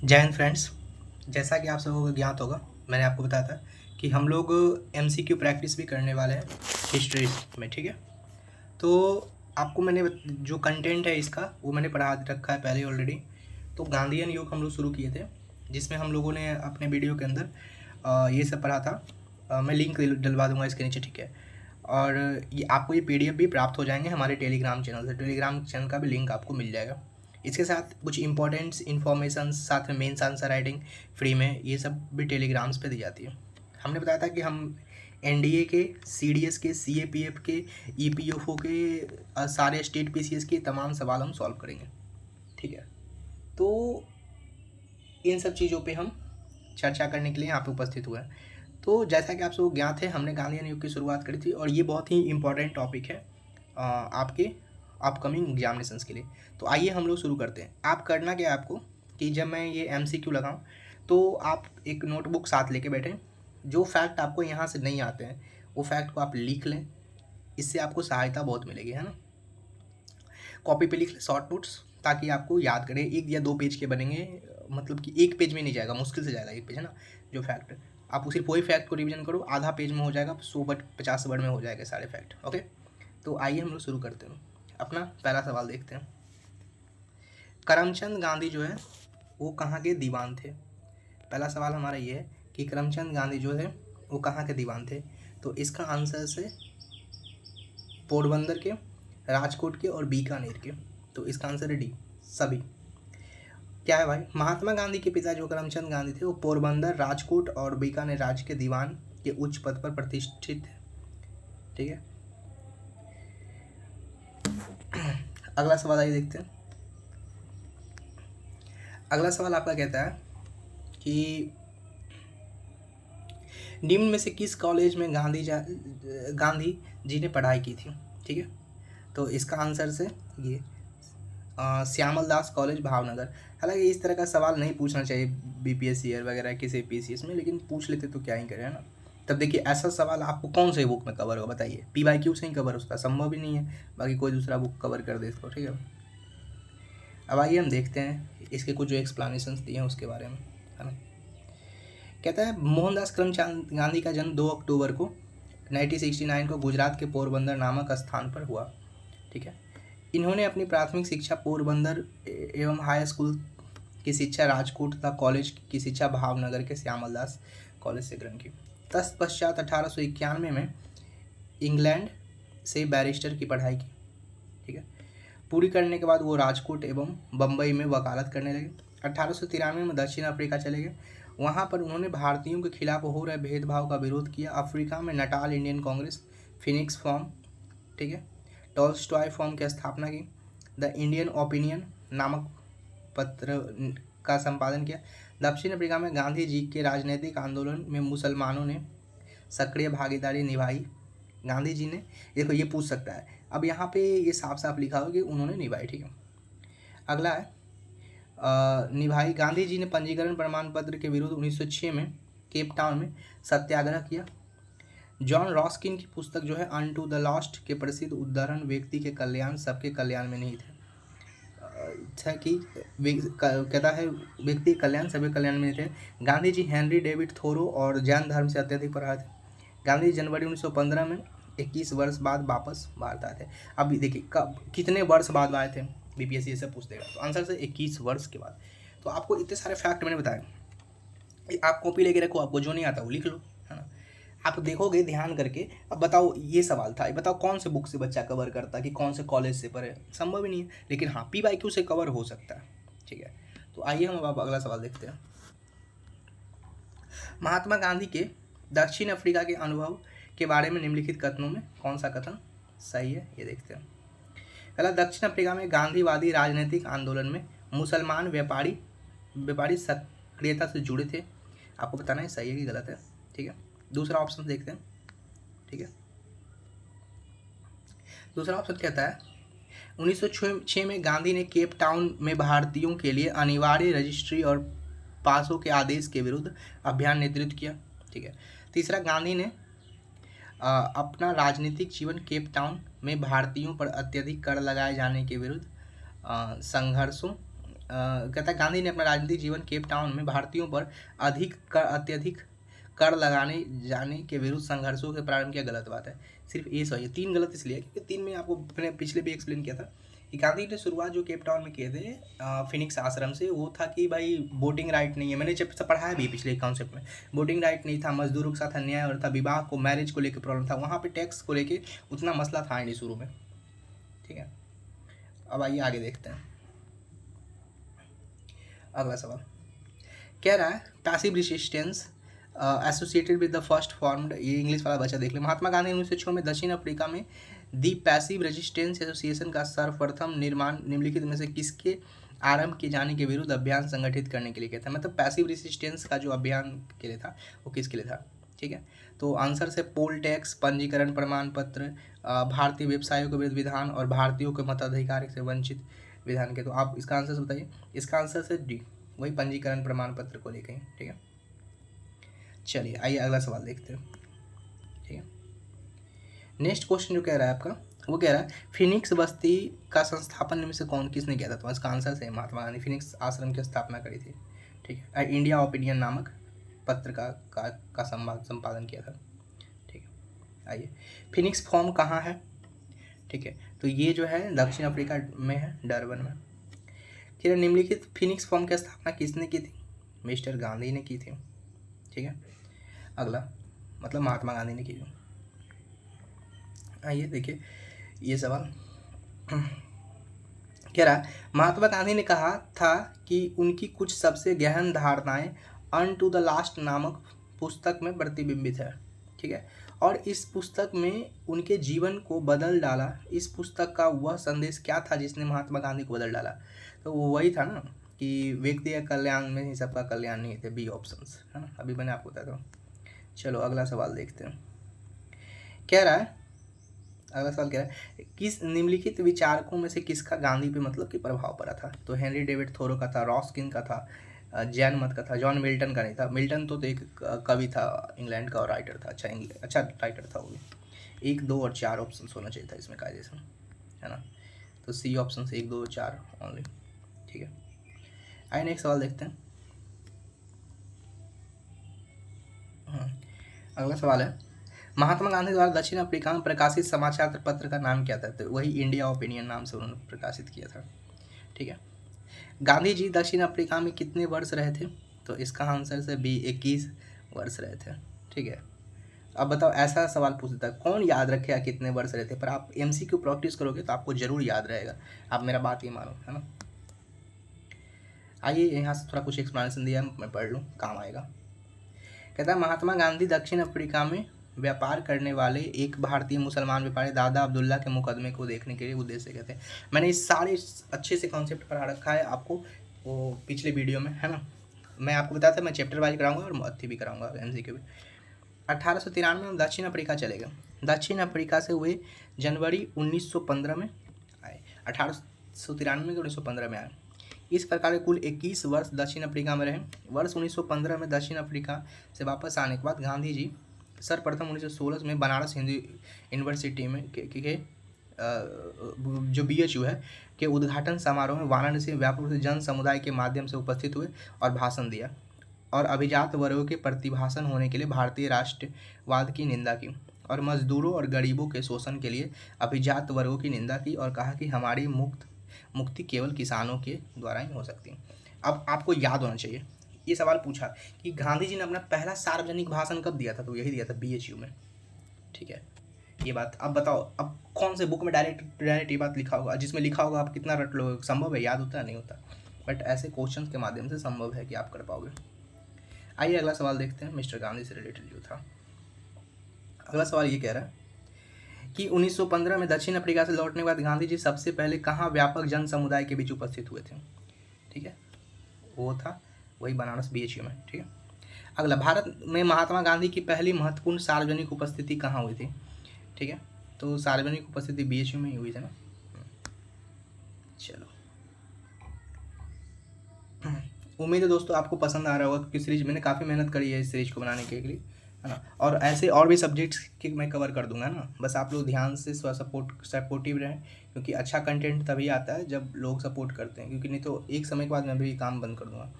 जय हिंद फ्रेंड्स। जैसा कि आप सबको को ज्ञात होगा, मैंने आपको बताया था कि हम लोग एमसीक्यू प्रैक्टिस भी करने वाले हैं हिस्ट्री में। ठीक है, तो आपको मैंने जो कंटेंट है इसका वो मैंने पढ़ा रखा है पहले ऑलरेडी। तो गांधीयन युग हम लोग शुरू किए थे, जिसमें हम लोगों ने अपने वीडियो के अंदर ये सब पढ़ा था। मैं लिंक डलवा दूंगा इसके नीचे, ठीक है। और ये आपको ये पीडीएफ भी प्राप्त हो जाएंगे हमारे टेलीग्राम चैनल से। टेलीग्राम चैनल का भी लिंक आपको मिल जाएगा। इसके साथ कुछ इंपॉर्टेंट्स इन्फॉर्मेशन, साथ में मेंस आंसर राइटिंग फ्री में, ये सब भी टेलीग्राम्स पे दी जाती है। हमने बताया था कि हम एनडीए के, सीडीएस के, सीएपीएफ के, ईपीएफओ के, सारे स्टेट पीसीएस के तमाम सवाल हम सॉल्व करेंगे। ठीक है, तो इन सब चीज़ों पे हम चर्चा करने के लिए यहाँ पे उपस्थित हुए हैं। तो जैसा कि आप सबको ज्ञात है, हमने गांधीयन युग की शुरुआत करी थी और ये बहुत ही इम्पोर्टेंट टॉपिक है आपके अपकमिंग एग्जामिनेशंस के लिए। तो आइए हम लोग शुरू करते हैं। आप करना क्या है आपको कि जब मैं ये एमसीक्यू लगाऊं तो आप एक नोटबुक साथ लेके बैठें। जो फैक्ट आपको यहाँ से नहीं आते हैं वो फैक्ट को आप लिख लें, इससे आपको सहायता बहुत मिलेगी, है ना। कॉपी पे लिख लें शॉर्ट नोट्स, ताकि आपको याद करें। 1 या 2 पेज के बनेंगे, मतलब कि 1 पेज में नहीं जाएगा, मुश्किल से जाएगा 1 पेज, है ना। जो फैक्ट आप सिर्फ वही फैक्ट को रिवीजन करो, आधा पेज में हो जाएगा, 100 वर्ड 50 वर्ड में हो जाएगा सारे फैक्ट। ओके, तो आइए हम लोग शुरू करते हैं। अपना पहला सवाल देखते हैं। करमचंद गांधी जो है वो कहाँ के दीवान थे? पहला सवाल हमारा ये है कि करमचंद गांधी जो है वो कहाँ के दीवान थे। तो इसका आंसर से पोरबंदर के, राजकोट के और बीकानेर के। तो इसका आंसर है डी, सभी। क्या है भाई, महात्मा गांधी के पिता जो करमचंद गांधी थे वो पोरबंदर, राजकोट और बीकानेर राज्य के दीवान के उच्च पद पर प्रतिष्ठित थे। ठीक है, अगला सवाल आइए देखते हैं। अगला सवाल आपका कहता है कि निम्न में से किस कॉलेज में गांधी जी ने पढ़ाई की थी? ठीक है, तो इसका आंसर से ये श्यामल दास कॉलेज भावनगर। हालांकि इस तरह का सवाल नहीं पूछना चाहिए बीपीएससी वगैरह किसी पीसीएस में, लेकिन पूछ लेते तो क्या ही करें, है ना। तब देखिए, ऐसा सवाल आपको कौन से बुक में कवर होगा बताइए? पीवाईक्यू से ही कवर उसका संभव ही नहीं है, बाकी कोई दूसरा बुक कवर कर दे इसको। ठीक है, अब आइए हम देखते हैं इसके कुछ जो एक्सप्लेनेशंस दिए हैं उसके बारे में, है ना। कहता है मोहनदास करमचंद गांधी का जन्म 2 अक्टूबर को 1969 को गुजरात के पोरबंदर नामक स्थान पर हुआ। ठीक है, इन्होंने अपनी प्राथमिक शिक्षा पोरबंदर एवं हाई स्कूल की शिक्षा राजकोट तथा कॉलेज की शिक्षा भावनगर के श्यामल दास कॉलेज से ग्रहण की। तत्पश्चात 1891 में इंग्लैंड से बैरिस्टर की पढ़ाई की। ठीक है, पूरी करने के बाद वो राजकोट एवं बम्बई में वकालत करने लगे। 1893 में दक्षिण अफ्रीका चले गए। वहाँ पर उन्होंने भारतीयों के खिलाफ हो रहे भेदभाव का विरोध किया। अफ्रीका में Natal Indian Congress, Phoenix form, ठीक है, टॉल्स्टॉय फॉर्म की स्थापना की। द इंडियन ओपिनियन नामक पत्र का संपादन किया। दक्षिण अफ्रीका में गांधी जी के राजनीतिक आंदोलन में मुसलमानों ने सक्रिय भागीदारी निभाई। गांधी जी ने, देखो ये पूछ सकता है, अब यहाँ पे ये साफ साफ लिखा हो कि उन्होंने निभाई। ठीक है, अगला है निभाई। गांधी जी ने पंजीकरण प्रमाण पत्र के विरुद्ध 1906 में केप टाउन में सत्याग्रह किया। जॉन रॉस्किन की पुस्तक जो है अनटू द लॉस्ट के प्रसिद्ध उदाहरण व्यक्ति के कल्याण सबके कल्याण में नहीं थे, कि कहता है व्यक्ति कल्याण सभी कल्याण में थे। Gandhi ji Henry David Thoreau और जैन धर्म से अत्यधिक प्रभावित थे। गांधी जी जनवरी 1915 में 21 वर्ष बाद वापस भारत आए थे। अब देखिए कब, कितने वर्ष बाद आए थे, बीपीएससी से पूछ देगा। तो आंसर से 21 वर्ष के बाद। तो आपको इतने सारे फैक्ट मैंने बताए, आप कॉपी लेके रखो, आपको जो नहीं आता वो लिख लो, है ना। आप देखोगे ध्यान करके। अब बताओ, ये सवाल था, बताओ कौन से बुक से बच्चा कवर करता है कि कौन से कॉलेज से पढ़े? संभव ही नहीं है, लेकिन हाँ पीवाईक्यू से कवर हो सकता है। ठीक है, तो आइए हम अब अगला सवाल देखते हैं। महात्मा गांधी के दक्षिण अफ्रीका के अनुभव के बारे में निम्नलिखित कथनों में कौन सा कथन सही है, ये देखते हैं। पहला, दक्षिण अफ्रीका में गांधीवादी राजनीतिक आंदोलन में मुसलमान व्यापारी सक्रियता से जुड़े थे। आपको बताना है सही है कि गलत है। ठीक है, दूसरा ऑप्शन देखते हैं। ठीक है, दूसरा ऑप्शन कहता है 1906 में गांधी ने केप टाउन में भारतीयों के लिए अनिवार्य रजिस्ट्री और पासों के आदेश के विरुद्ध अभियान नेतृत्व किया। ठीक है, तीसरा, गांधी ने अपना राजनीतिक जीवन केप टाउन में भारतीयों पर अत्यधिक कर लगाए जाने के विरुद्ध संघर्षों कहता है गांधी ने अपना राजनीतिक जीवन केप टाउन में भारतीयों पर अत्यधिक कर लगाने जाने के विरुद्ध संघर्षों के प्रारंभ किया। गलत बात है, सिर्फ ये सही है। 3 गलत इसलिए क्योंकि 3 में आपको मैंने पिछले भी एक्सप्लेन किया था कि गांधी ने शुरुआत जो केप टाउन में किए थे फिनिक्स आश्रम से, वो था कि भाई वोटिंग राइट नहीं है। मैंने जब से पढ़ाया भी पिछले कॉन्सेप्ट में, वोटिंग राइट नहीं था, मजदूरों के साथ अन्याय और था, विवाह को मैरिज को लेकर प्रॉब्लम था, वहाँ पे टैक्स को लेके उतना मसला था नहीं शुरू में। ठीक है, अब आइए आगे देखते हैं। अगला सवाल कह रहा है passive resistance associated with the first formed, ये इंग्लिश वाला बच्चा देख ले। महात्मा गांधी 1906 में दक्षिण अफ्रीका में दी पैसिव रेजिस्टेंस एसोसिएशन का सर्वप्रथम निर्माण निम्नलिखित में से किसके आरंभ किए जाने के विरुद्ध अभियान संगठित करने के लिए किया था। मतलब पैसिव रेजिस्टेंस का जो अभियान के लिए था वो किसके लिए था। ठीक है, तो आंसर से पोल टैक्स, पंजीकरण प्रमाण पत्र, भारतीय व्यवसायों के विरुद्ध विधान और भारतीयों के मताधिकार से वंचित विधान के। तो आप इसका आंसर बताइए। इसका आंसर से डी, वही पंजीकरण प्रमाण पत्र को लेकर। ठीक है, चलिए आइए अगला सवाल देखते हैं। ठीक है, नेक्स्ट क्वेश्चन जो कह रहा है आपका, वो कह रहा है फिनिक्स बस्ती का संस्थापन में से कौन किसने किया था। तो इसका आंसर से महात्मा गांधी फिनिक्स आश्रम की स्थापना करी थी। ठीक है, इंडिया ओपिनियन नामक पत्र का संपादन किया था। ठीक है, आइए फिनिक्स फॉर्म कहाँ है। ठीक है, तो ये जो है दक्षिण अफ्रीका में है, डरबन में। फिर निम्नलिखित फिनिक्स फॉर्म की स्थापना किसने की थी। मिस्टर गांधी ने की थी। ठीक है, अगला मतलब महात्मा गांधी ने की थी। आइए देखिए ये सवाल कह रहा है महात्मा गांधी ने कहा था कि उनकी कुछ सबसे गहन धारणाएं अन टू द लास्ट नामक पुस्तक में प्रतिबिंबित है। ठीक है, और इस पुस्तक में उनके जीवन को बदल डाला। इस पुस्तक का वह संदेश क्या था जिसने महात्मा गांधी को बदल डाला। तो वो वही था ना कि व्यक्ति का कल्याण में ही सबका कल्याण नहीं थे, बी ऑप्शंस है ना, अभी मैंने आपको बताया था। चलो अगला सवाल देखते हैं। कह रहा है अगला सवाल कह रहा है किस निम्नलिखित विचारकों में से किसका गांधी पे मतलब कि प्रभाव पड़ा था। तो हेनरी डेविड थोरो का था, रॉस्किन का था, जैन मत का था, जॉन मिल्टन का नहीं था। मिल्टन तो एक कवि था इंग्लैंड का और राइटर था, अच्छा राइटर था वो भी। 1, 2 और 4 ऑप्शन होना चाहिए था इसमें कायदे से, है ना। तो सी ऑप्शन 1, 2, 4 ओनली। ठीक है, आइए नेक्स्ट सवाल देखते हैं। अगला सवाल है महात्मा गांधी द्वारा दक्षिण अफ्रीका में प्रकाशित समाचार पत्र का नाम क्या था। तो वही इंडिया ओपिनियन नाम से उन्होंने प्रकाशित किया था। ठीक है, गांधी जी दक्षिण अफ्रीका में कितने वर्ष रहे थे। तो इसका आंसर से बी 21 वर्ष रहे थे। ठीक है, अब बताओ ऐसा सवाल पूछता है कौन याद रखेगा कितने वर्ष रहे थे, पर आप MCQ प्रैक्टिस करोगे तो आपको जरूर याद रहेगा। आप मेरा बात ये मानो, है ना। आइए यहाँ से थोड़ा कुछ एक्सप्लेनेशन दिया मैं पढ़ लूँ, काम आएगा। कहता है महात्मा गांधी दक्षिण अफ्रीका में व्यापार करने वाले एक भारतीय मुसलमान व्यापारी दादा अब्दुल्ला के मुकदमे को देखने के लिए उद्देश्य से कहते हैं। मैंने इस सारे अच्छे से कॉन्सेप्ट पढ़ा रखा है आपको वो पिछले वीडियो में, है ना। मैं आपको बताया था मैं चैप्टर वाइज कराऊंगा और अथी भी कराऊंगा MCQ भी। 1893 में दक्षिण अफ्रीका चले गए। दक्षिण अफ्रीका से हुए जनवरी 1915 में आए, 1893 में 1915 में आए। इस प्रकार कुल 21 वर्ष दक्षिण अफ्रीका में रहे। वर्ष 1915 में दक्षिण अफ्रीका से वापस आने के बाद गांधी जी सर्वप्रथम 1916 में बनारस हिंदू यूनिवर्सिटी में के जो BHU है के उद्घाटन समारोह में वाराणसी में व्यापक जन समुदाय के माध्यम से उपस्थित हुए और भाषण दिया और अभिजात वर्गों के प्रतिभाषण होने के लिए भारतीय राष्ट्रवाद की निंदा की और मजदूरों और गरीबों के शोषण के लिए अभिजात वर्गों की निंदा की और कहा कि हमारी मुक्ति केवल किसानों के द्वारा ही हो सकती है। अब आपको याद होना चाहिए ये सवाल पूछा कि गांधी जी ने अपना पहला सार्वजनिक भाषण कब दिया था। तो यही दिया था BHU में। ठीक है, ये बात। अब बताओ अब कौन से बुक में डायरेक्ट ये बात लिखा होगा, जिसमें लिखा होगा आप कितना रट लोगे। संभव है, याद होता है नहीं होता, बट ऐसे क्वेश्चन के माध्यम से संभव है कि आप कर पाओगे। आइए अगला सवाल देखते हैं मिस्टर गांधी से रिलेटेड जो था। अगला सवाल ये कह रहा है कि 1915 में दक्षिण अफ्रीका से लौटने के बाद गांधी जी सबसे पहले कहाँ व्यापक जन समुदाय के बीच उपस्थित हुए थे। ठीक है, वो था वही बनारस BHU में। ठीक है, अगला भारत में महात्मा गांधी की पहली महत्वपूर्ण सार्वजनिक उपस्थिति कहाँ हुई थी। ठीक है, तो सार्वजनिक उपस्थिति BHU में ही हुई थी ना। चलो उम्मीद है दोस्तों आपको पसंद आ रहा होगा क्योंकि सीरीज मैंने काफ़ी मेहनत करी है इस सीरीज को बनाने के लिए। है ना। और ऐसे और भी सब्जेक्ट्स के मैं कवर कर दूंगा ना, बस आप लोग ध्यान से सपोर्टिव रहें, क्योंकि अच्छा कंटेंट तभी आता है जब लोग सपोर्ट करते हैं, क्योंकि नहीं तो एक समय के बाद मैं भी काम बंद कर दूंगा।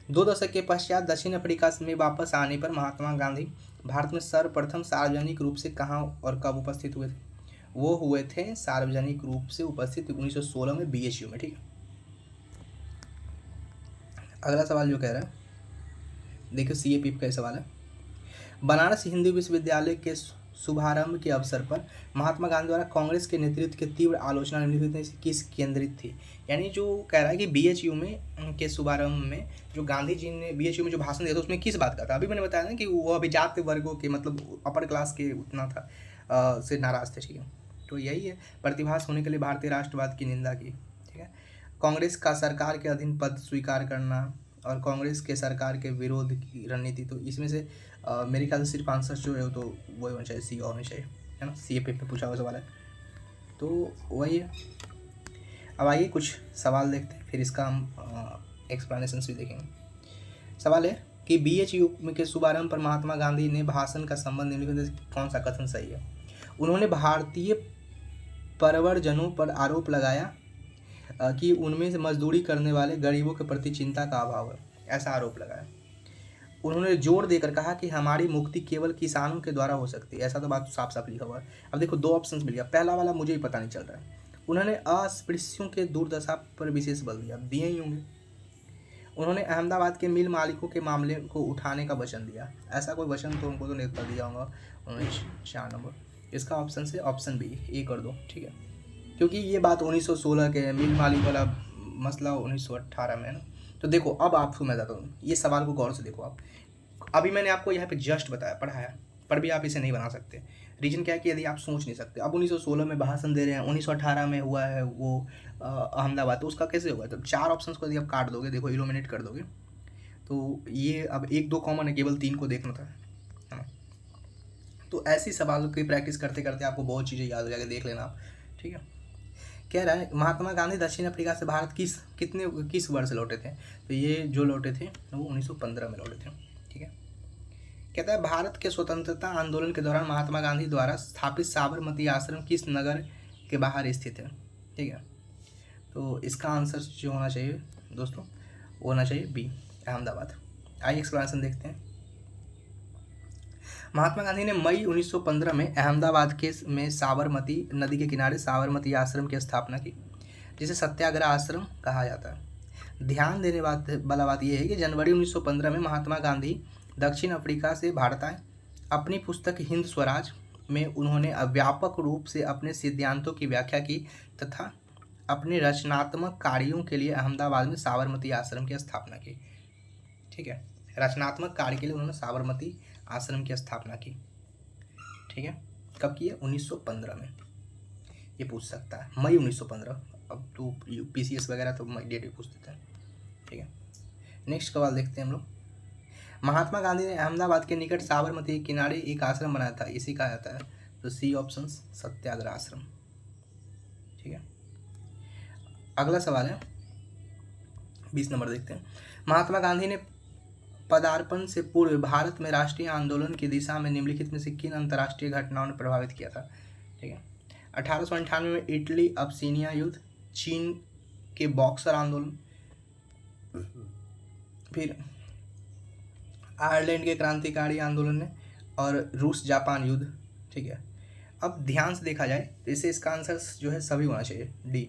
2 दशक के पश्चात दक्षिण अफ्रीका में वापस आने पर महात्मा गांधी भारत में सर्वप्रथम सार्वजनिक रूप से कहाँ और कब उपस्थित हुए थे? वो हुए थे सार्वजनिक रूप से उपस्थित 1916 में BHU में, ठीक है। अगला सवाल जो कह रहा है, देखिए CAPF का सवाल है। बनारस हिंदू विश्वविद्यालय के शुभारंभ के अवसर पर महात्मा गांधी द्वारा कांग्रेस के नेतृत्व की तीव्र आलोचना निम्नलिखित में से किस केंद्रित थी? यानी जो कह रहा है कि BHU में के शुभारंभ में जो गांधी जी ने BHU में जो भाषण दिया था उसमें किस बात का था? अभी मैंने बताया ना कि वो अभिजात वर्गों के, मतलब अपर क्लास के उतना था से नाराज थे, ठीक है। तो यही है, प्रतिभास होने के लिए भारतीय राष्ट्रवाद की निंदा की, ठीक है। कांग्रेस का सरकार के अधीन पद स्वीकार करना और कांग्रेस के सरकार के विरोध की रणनीति, तो इसमें से मेरे ख्याल से सिर्फ आंसर जो है तो वही होना चाहिए, सी होना चाहिए, है ना। CAPF में पूछा हुआ सवाल है तो वही है। अब आइए कुछ सवाल देखते हैं, फिर इसका हम एक्सप्लेनेशन भी देखेंगे। सवाल है कि BHU के शुभारंभ पर महात्मा गांधी ने भाषण का संबंध निम्नलिखित में से कौन सा कथन सही है? उन्होंने भारतीय परवरजनों पर आरोप लगाया कि उनमें से मजदूरी करने वाले गरीबों के प्रति चिंता का अभाव है, ऐसा आरोप लगाया। उन्होंने जोर देकर कहा कि हमारी मुक्ति केवल किसानों के द्वारा हो सकती है, ऐसा तो बात साफ साफ लिखा हुआ है। अब देखो 2 ऑप्शंस मिल गया, पहला वाला मुझे ही पता नहीं चल रहा है। उन्होंने अस्पृश्यों के दुर्दशा पर विशेष बल दिया, दिए ही होंगे। उन्होंने अहमदाबाद के मिल मालिकों के मामले को उठाने का वचन दिया, ऐसा कोई वचन तो उनको तो नेता दिया होगा। उन्होंने 4 नंबर, इसका ऑप्शन से ऑप्शन बी 1 और 2, ठीक है। क्योंकि ये बात 1916 के मिल मालिक वाला मसला 1918 में है ना। तो देखो अब आपको मैं बताता हूँ, ये सवाल को गौर से देखो आप। अभी मैंने आपको यहाँ पे जस्ट बताया, पढ़ाया, पर भी आप इसे नहीं बना सकते। रीजन क्या है कि यदि आप सोच नहीं सकते, अब 1916 में भाषण दे रहे हैं, 1918 में हुआ है वो अहमदाबाद, तो उसका कैसे होगा? तो 4 ऑप्शंस को यदि आप काट दोगे, देखो इलिमिनेट कर दोगे, तो ये अब 1-2 कॉमन है, केवल 3 को देखना था, है ना। तो ऐसी सवालों की प्रैक्टिस करते करते आपको बहुत चीज़ें याद हो जाएगी, देख लेना आप, ठीक है। कह रहा है महात्मा गांधी दक्षिण अफ्रीका से भारत किस वर्ष लौटे थे? तो ये जो लौटे थे वो 1915 में लौटे थे, ठीक है। कहता है भारत के स्वतंत्रता आंदोलन के दौरान महात्मा गांधी द्वारा स्थापित साबरमती आश्रम किस नगर के बाहर स्थित है? ठीक है, तो इसका आंसर जो होना चाहिए दोस्तों वो होना चाहिए बी, अहमदाबाद। आइए एक्सप्लेनेशन देखते हैं। महात्मा गांधी ने मई 1915 में अहमदाबाद में साबरमती नदी के किनारे साबरमती आश्रम की स्थापना की, जिसे सत्याग्रह आश्रम कहा जाता है। ध्यान देने वाला बात यह है कि जनवरी 1915 में महात्मा गांधी दक्षिण अफ्रीका से भारत आए। अपनी पुस्तक हिंद स्वराज में उन्होंने व्यापक रूप से अपने सिद्धांतों की व्याख्या की तथा अपने रचनात्मक कार्यों के लिए अहमदाबाद में साबरमती आश्रम की स्थापना की। ठीक है, रचनात्मक कार्य के लिए उन्होंने साबरमती आश्रम की स्थापना की। ठीक है, कब की है? 1915 में। ये पूछ सकता है मई 1915। अब तो PCS वगैरह तो डेट भी पूछ देते हैं। ठीक है, नेक्स्ट सवाल देखते हैं हम लोग। महात्मा गांधी ने अहमदाबाद के निकट साबरमती के किनारे एक आश्रम बनाया था, इसे कहा जाता है, तो सी ऑप्शन सत्याग्रह आश्रम। ठीक है, अगला सवाल है 20 नंबर देखते हैं। महात्मा गांधी ने पदार्पण से पूर्व भारत में राष्ट्रीय आंदोलन की दिशा में निम्नलिखित में से किन अंतर्राष्ट्रीय घटनाओं ने प्रभावित किया था? ठीक है, 1898 में इटली अबसीनिया युद्ध, चीन के बॉक्सर आंदोलन, फिर आयरलैंड के क्रांतिकारी आंदोलन ने, और रूस जापान युद्ध। ठीक है, अब ध्यान से देखा जाए तो इसे इसका आंसर जो है सभी होना चाहिए डी।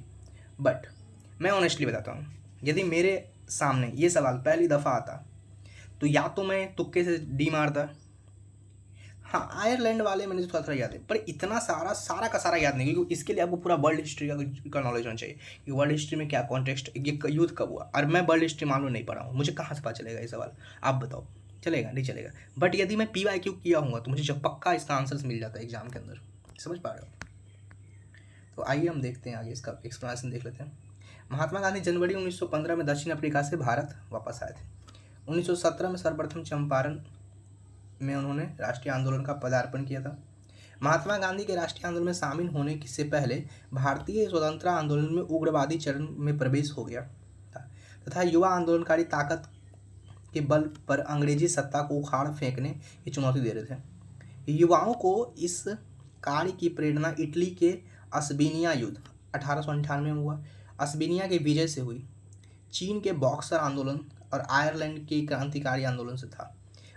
बट मैं ऑनेस्टली बताता हूँ, यदि मेरे सामने ये सवाल पहली दफ़ा आता तो या तो मैं तुक्के से डी मारता। हाँ, आयरलैंड वाले मैंने थोड़ा थोड़ा याद है, पर इतना सारा का सारा याद नहीं, क्योंकि इसके लिए आपको पूरा वर्ल्ड हिस्ट्री का नॉलेज होना चाहिए कि वर्ल्ड हिस्ट्री में क्या कॉन्टेक्स्ट, ये युद्ध कब हुआ, और मैं वर्ल्ड हिस्ट्री मान लो नहीं पढ़ा हूँ, मुझे कहाँ से पता चलेगा ये सवाल? आप बताओ, चलेगा नहीं चलेगा? बट यदि मैं PYQ किया हूँ तो मुझे जब पक्का इसका आंसर मिल जाता है एग्जाम के अंदर। समझ पा रहे हो? तो आइए हम देखते हैं आगे, इसका एक्सप्लेनेशन देख लेते हैं। महात्मा गांधी जनवरी 1915 में दक्षिण अफ्रीका से भारत वापस आए थे। 1917 में सर्वप्रथम चंपारण में उन्होंने राष्ट्रीय आंदोलन का पदार्पण किया था। महात्मा गांधी के राष्ट्रीय आंदोलन में शामिल होने से पहले भारतीय स्वतंत्रता आंदोलन में उग्रवादी चरण में प्रवेश हो गया था तथा युवा आंदोलनकारी ताकत के बल पर अंग्रेजी सत्ता को उखाड़ फेंकने की चुनौती दे रहे थे। युवाओं को इस कार्य की प्रेरणा इटली के अस्बिनिया युद्ध 1898 में हुआ, अस्बिनिया के विजय से हुई, चीन के बॉक्सर आंदोलन और आयरलैंड के क्रांतिकारी आंदोलन से था।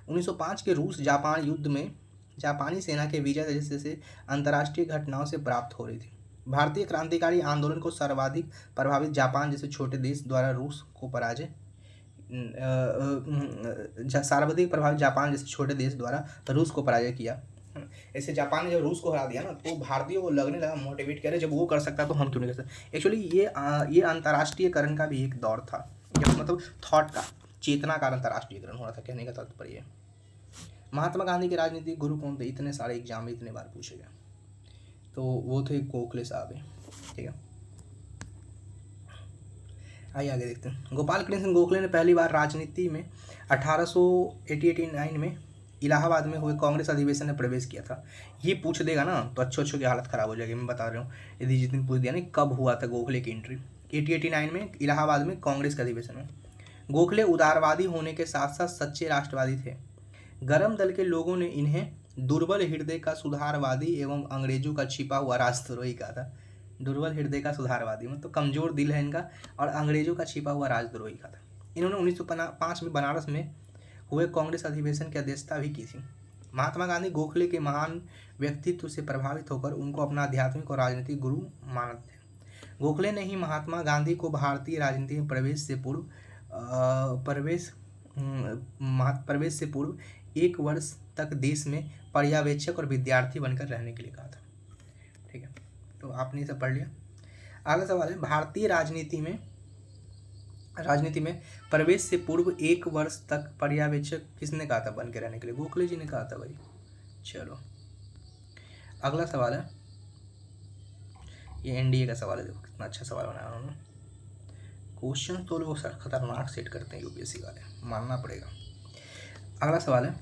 1905 के रूस जापान युद्ध में जापानी सेना के विजय जैसे अंतर्राष्ट्रीय घटनाओं से प्राप्त हो रही थी। भारतीय क्रांतिकारी आंदोलन को सर्वाधिक प्रभावित जापान जैसे छोटे देश द्वारा रूस को पराजय सर्वाधिक प्रभावित जापान जैसे छोटे देश द्वारा रूस को पराजय किया। ऐसे जापान ने जब रूस को हरा दिया ना, तो भारतीयों को लगने लगा, मोटिवेट करे, जब वो कर सकता तो हम क्यों नहीं कर सकते। एक्चुअली ये अंतर्राष्ट्रीयकरण का भी एक दौर था, मतलब थॉट का, चेतना का अंतर्राष्ट्रीयकरण हो रहा था, कहने का तात्पर्य। महात्मा गांधी के राजनीतिक गुरु कौन थे? इतने सारे एग्जाम में इतने बार पूछे गए, तो वो थे गोखले साहब है। ठीक है, आइए आगे देखते हैं। गोपाल कृष्ण गोखले ने पहली बार राजनीति में 1889 में इलाहाबाद में हुए कांग्रेस अधिवेशन में प्रवेश किया था। ये पूछ देगा ना तो अच्छों की हालत खराब हो जाएगी, मैं बता रहा हूँ। यदि जिस दिन पूछ दिया ना कब हुआ था गोखले की एंट्री, 1889 में इलाहाबाद में कांग्रेस के अधिवेशन में। गोखले उदारवादी होने के साथ साथ सच्चे राष्ट्रवादी थे। गरम दल के लोगों ने इन्हें दुर्बल हृदय का सुधारवादी एवं अंग्रेजों का छिपा हुआ राजद्रोही कहा था। दुर्बल हृदय का सुधारवादी मतलब कमजोर दिल है इनका, और अंग्रेजों का छिपा हुआ राजद्रोही कहा था। इन्होंने 1905 में बनारस में हुए कांग्रेस अधिवेशन की अध्यक्षता भी की थी। महात्मा गांधी गोखले के महान व्यक्तित्व से प्रभावित होकर उनको अपना आध्यात्मिक और राजनीतिक गुरु मानते थे। गोखले ने ही महात्मा गांधी को भारतीय राजनीति में प्रवेश से पूर्व 1 वर्ष तक देश में पर्यवेक्षक और विद्यार्थी बनकर रहने के लिए कहा था। ठीक है, तो आपने सब पढ़ लिया। अगला सवाल है, भारतीय राजनीति में प्रवेश से पूर्व 1 वर्ष तक पर्यवेक्षक किसने कहा था बन के रहने के लिए? गोखले जी ने कहा था भाई। चलो अगला सवाल है, ये एनडीए का सवाल है। देखो कितना अच्छा सवाल बनाया उन्होंने। क्वेश्चन तो लोग सर खतरनाक सेट करते हैं यूपीएससी वाले, मानना पड़ेगा। अगला सवाल है,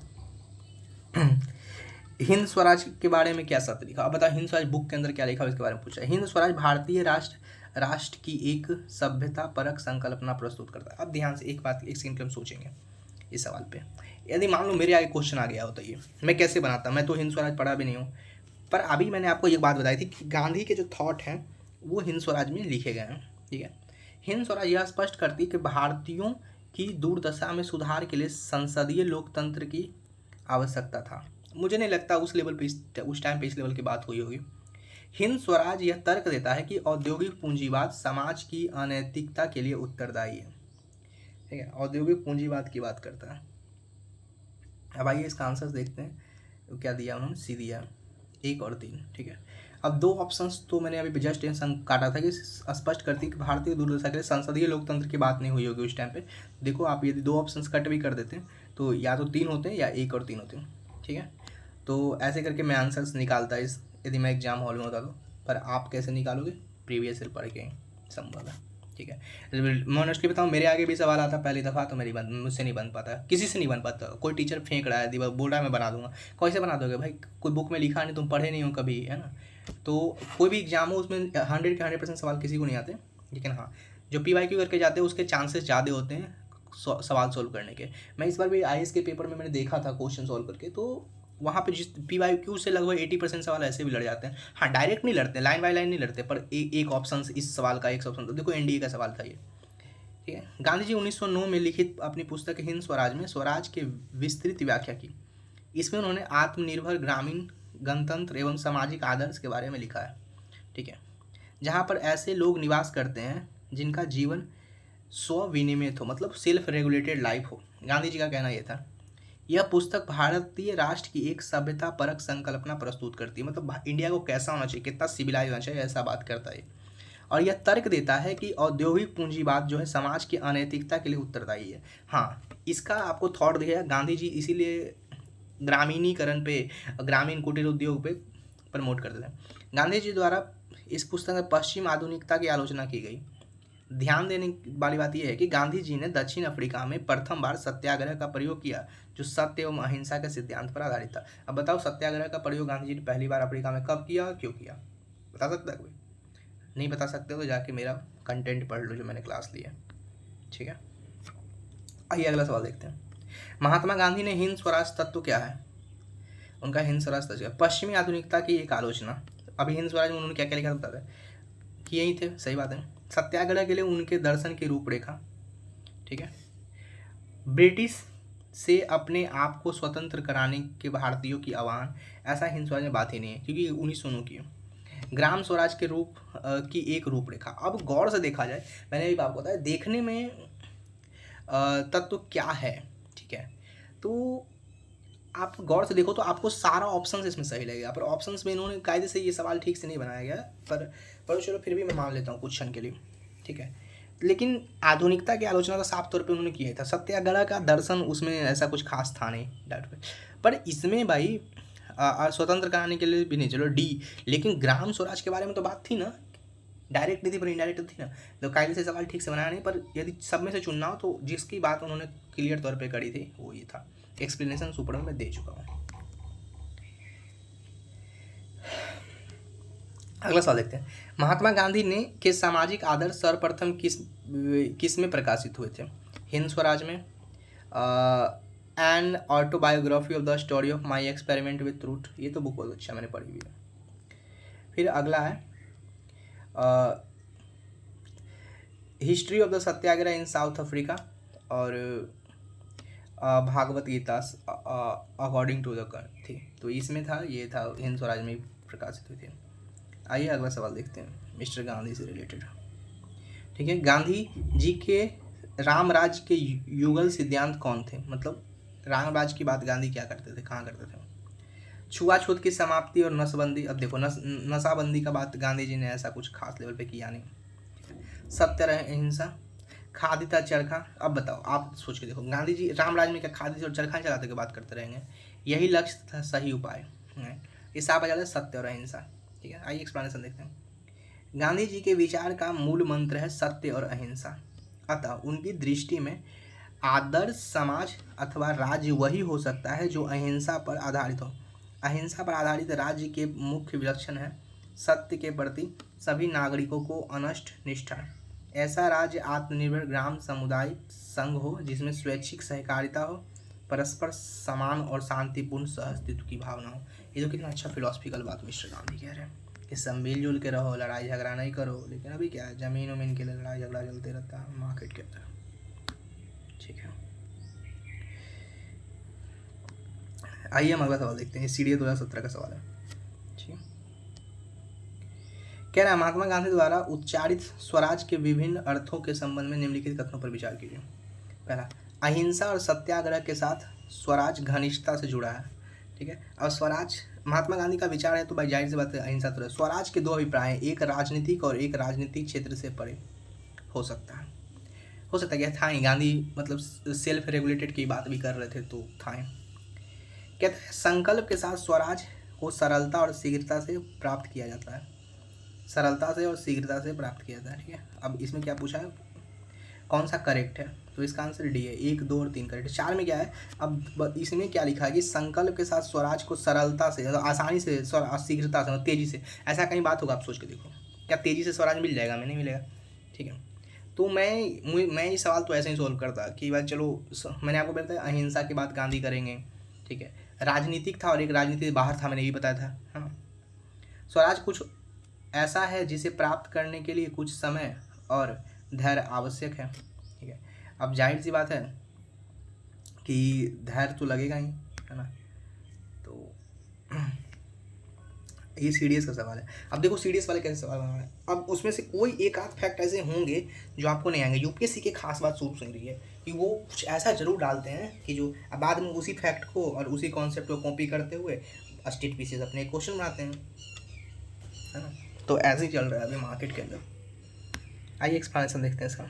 हिंद स्वराज के बारे में क्या सत्य लिखा? अब बताओ हिंद स्वराज बुक के अंदर क्या लिखा, इसके बारे में पूछा है। हिंद स्वराज भारतीय राष्ट्र की एक सभ्यता परक संकल्पना प्रस्तुत करता है। अब ध्यान से एक सेकंड हम सोचेंगे इस सवाल पे। यदि मान लो मेरे आगे क्वेश्चन आ गया हो तो ये मैं कैसे बनाता? मैं तो हिंद स्वराज पढ़ा भी नहीं हूँ, पर अभी मैंने आपको एक बात बताई थी कि गांधी के जो थॉट हैं वो हिंद स्वराज में लिखे गए हैं। ठीक है, हिंद स्वराज यह स्पष्ट करती है कि भारतीयों की दुर्दशा में सुधार के लिए संसदीय लोकतंत्र की आवश्यकता था। मुझे नहीं लगता उस लेवल पे, उस टाइम पे इस लेवल की बात हुई होगी। हिंद स्वराज यह तर्क देता है कि औद्योगिक पूंजीवाद समाज की अनैतिकता के लिए उत्तरदायी है। ठीक है, औद्योगिक पूंजीवाद की बात करता है। अब आइए इसका आंसर देखते हैं, तो क्या दिया उन्होंने? सी दिया 1 और 3। ठीक है, अब 2 ऑप्शंस तो मैंने अभी जस्ट काटा था कि स्पष्ट करती है कि भारतीय दुर्दशा के लिए संसदीय लोकतंत्र की बात नहीं हुई होगी उस टाइम पे। देखो आप यदि 2 ऑप्शंस कट भी कर देते हैं तो या तो 3 होते हैं या 1 और 3 होते हैं। ठीक है, तो ऐसे करके मैं आंसर्स निकालता इस, यदि मैं एग्जाम हॉल में होता तो। पर आप कैसे निकालोगे? प्रीवियस ईयर पढ़ के संभव है। ठीक है, मैं ऑनेस्टली बताऊँ, मेरे आगे भी सवाल आता पहली दफ़ा तो मुझसे नहीं बन पाता, किसी से नहीं बन पाता। कोई टीचर फेंक रहा है, दीवार बोल रहा है मैं बना दूंगा, कैसे बना दोगे भाई? कोई बुक में लिखा नहीं, तुम पढ़े नहीं हो कभी, है ना? तो कोई भी एग्जाम हो उसमें 100 के 100% सवाल किसी को नहीं आते, लेकिन हाँ जो PYQ करके जाते हैं उसके चांसेस ज़्यादा होते हैं सवाल सोल्व करने के। मैं इस बार भी IAS के पेपर में मैंने देखा था क्वेश्चन सोल्व करके, तो वहाँ पे जिस PYQ से लगभग 80% सवाल ऐसे भी लड़ जाते हैं। हाँ डायरेक्ट नहीं लड़ते, लाइन बाय लाइन नहीं लड़ते, पर एक ऑप्शन इस सवाल का, एक ऑप्शन तो देखो एनडीए का सवाल था ये। ठीक है, गांधी जी 1909 में लिखित अपनी पुस्तक हिंद स्वराज में स्वराज के विस्तृत व्याख्या की। इसमें उन्होंने आत्मनिर्भर ग्रामीण गणतंत्र एवं सामाजिक आदर्श के बारे में लिखा है। ठीक है, जहाँ पर ऐसे लोग निवास करते हैं जिनका जीवन स्वविनियमित हो, मतलब सेल्फ रेगुलेटेड लाइफ हो। गांधी जी का कहना यह था। यह पुस्तक भारतीय राष्ट्र की एक सभ्यता परक संकल्पना प्रस्तुत करती है, मतलब इंडिया को कैसा होना चाहिए, कितना सिविलाइज होना चाहिए, ऐसा बात करता है। और यह तर्क देता है कि औद्योगिक पूंजीवाद जो है समाज की अनैतिकता के लिए उत्तरदायी है। हाँ, इसका आपको थॉट दिखेगा, गांधी जी इसीलिए ग्रामीणीकरण पे, ग्रामीण कुटीर उद्योग पे प्रमोट करते थे। गांधी जी द्वारा इस पुस्तक में पश्चिम आधुनिकता की आलोचना की गई। ध्यान देने वाली बात यह है कि गांधी जी ने दक्षिण अफ्रीका में प्रथम बार सत्याग्रह का प्रयोग किया, जो सत्य एवं अहिंसा के सिद्धांत पर आधारित था। अब बताओ सत्याग्रह का प्रयोग गांधी जी ने पहली बार अफ्रीका में कब किया और क्यों किया? बता सकता है कोई? नहीं बता सकते तो जाके मेरा कंटेंट पढ़ लो जो मैंने क्लास लिया। ठीक है, आइए अगला सवाल देखते हैं। महात्मा गांधी ने हिंद स्वराज तत्व क्या है, उनका हिंद स्वराज तत्व पश्चिमी आधुनिकता की एक आलोचना। अभी हिंद स्वराज में उन्होंने क्या क्या लिखा बता रहे कि यही थे, सही बात है। सत्याग्रह के लिए उनके दर्शन की रूपरेखा, ठीक है। ब्रिटिश से अपने आप को स्वतंत्र कराने के भारतीयों की आह्वान, ऐसा हिंद स्वराज में बात ही नहीं है क्योंकि 1909 की है। ग्राम स्वराज के रूप की एक रूपरेखा। अब गौर से देखा जाए, मैंने भी आपको बताया देखने में तत्व क्या है, ठीक है। तो आप गौर से देखो तो आपको सारा ऑप्शंस इसमें सही लगेगा, पर ऑप्शंस में इन्होंने कायदे से ये सवाल ठीक से नहीं बनाया गया, पर चलो फिर भी मैं मान लेता हूँ कुछ क्षण के लिए, ठीक है। लेकिन आधुनिकता की आलोचना तो साफ तौर पे उन्होंने किया था। सत्याग्रह का दर्शन उसमें ऐसा कुछ खास था नहीं डाउट पे, पर इसमें भाई स्वतंत्र कराने के लिए भी नहीं, चलो डी, लेकिन ग्राम स्वराज के बारे में तो बात थी ना, डायरेक्ट नहीं थी पर इनडायरेक्ट थी ना, तो कायदे से सवाल ठीक से बनाया नहीं। पर यदि सब में से चुनना हो तो जिसकी बात उन्होंने क्लियर तौर पे करी थी वो ये था। एक्सप्लेनेशन ऊपर में मैं दे चुका हूँ। अगला सवाल देखते हैं। महात्मा गांधी ने के सामाजिक आदर्श सर्वप्रथम किस में प्रकाशित हुए थे, हिंद स्वराज में, an autobiography of the story of my experiment with truth, ये तो बुक बहुत अच्छा मैंने पढ़ी हुई है। फिर अगला है history of the satyagraha in South Africa और Bhagavad Gita according to the थी, तो इसमें था, ये था हिंद स्वराज में प्रकाशित हुई थी। आइए अगला सवाल देखते हैं मिस्टर गांधी से रिलेटेड, ठीक है। गांधी जी के रामराज के युगल सिद्धांत कौन थे, मतलब रामराज की बात गांधी क्या करते थे, कहाँ करते थे। छुआछूत की समाप्ति और नसबंदी, अब देखो नशाबंदी का बात गांधी जी ने ऐसा कुछ खास लेवल पे किया नहीं। सत्य अहिंसा, खादी था चरखा। अब बताओ, आप सोच के देखो, गांधी जी रामराज में क्या खादी और चरखा चलाते के बात करते रहेंगे, यही लक्ष्य था, सही उपाय, इस आप आ जाता है सत्य और अहिंसा, ठीक है। आइए एक्सप्लेनेशन देखते हैं। गांधी जी के विचार का मूल मंत्र है सत्य और अहिंसा, अतः उनकी दृष्टि में आदर्श समाज अथवा राज्य वही हो सकता है जो अहिंसा पर आधारित हो। अहिंसा पर आधारित राज्य के मुख्य विलक्षण है सत्य के प्रति सभी नागरिकों को अनष्ट निष्ठा। ऐसा राज्य आत्मनिर्भर ग्राम समुदाय संघ हो जिसमें स्वैच्छिक सहकारिता हो, परस्पर समान और शांतिपूर्ण सहअस्तित्व की भावना हो। ये तो कितना अच्छा फिलोसफिकल बात मिस्टर गांधी कह रहे हैं कि सब मिलजुल के रहो, लड़ाई झगड़ा नहीं करो। लेकिन अभी क्या है, जमीन उमीन के लिए लड़ाई झगड़ा चलते रहता है, मार्केट के अंदर, ठीक है। आइए हम अगला सवाल देखते हैं। सीडीए 2017 का सवाल है, ठीक है। कह रहा है महात्मा गांधी द्वारा उच्चारित स्वराज के विभिन्न अर्थों के संबंध में निम्नलिखित कथनों पर विचार कीजिए। पहला, अहिंसा और सत्याग्रह के साथ स्वराज घनिष्ठता से जुड़ा है, ठीक है। और स्वराज महात्मा गांधी का विचार है तो भाई जाहिर सी बात है अहिंसा तो है। स्वराज के दो अभिप्राय हैं, एक राजनीतिक और एक राजनीतिक क्षेत्र से परे हो सकता है, क्या था ही। गांधी मतलब सेल्फ रेगुलेटेड की बात भी कर रहे थे तो था ही। कहते हैं संकल्प के साथ स्वराज को सरलता और शीघ्रता से प्राप्त किया जाता है, सरलता से और शीघ्रता से प्राप्त किया जाता है, ठीक है। अब इसमें क्या पूछा है, कौन सा करेक्ट है, तो इसका आंसर डी है। 1, 2 और 3 करेक्ट। 4 में क्या है, अब इसमें क्या लिखा है कि संकल्प के साथ स्वराज को सरलता से, मतलब आसानी से, शीघ्रता से, तेजी से, ऐसा कहीं बात होगा, आप सोच के देखो, क्या तेजी से स्वराज मिल जाएगा, हमें नहीं मिलेगा, ठीक है। तो मैं ये सवाल तो ऐसे ही सोल्व करता कि भाई चलो, मैंने आपको बताया अहिंसा की बात गांधी करेंगे, ठीक है। राजनीतिक था और एक राजनीति बाहर था, मैंने यही बताया था, है ना। स्वराज कुछ ऐसा है जिसे प्राप्त करने के लिए कुछ समय और धैर्य आवश्यक है, ठीक है। अब जाहिर सी बात है कि धैर्य तो लगेगा ही, है ना। तो ये सीडीएस का सवाल है। अब देखो सीडीएस वाले कैसे सवाल बना रहे हैं, अब उसमें से कोई एक आध फैक्ट ऐसे होंगे जो आपको नहीं आएंगे। यूपीएससी की खास बात शुरू सुन रही है कि वो कुछ ऐसा जरूर डालते हैं कि जो बाद में उसी फैक्ट को और उसी कॉन्सेप्ट को कॉपी करते हुए स्टेट पीसेस अपने क्वेश्चन बनाते हैं, है ना। तो ऐसे ही चल रहा है अभी मार्केट के अंदर। आइए एक्सप्लेनेशन देखते हैं इसका।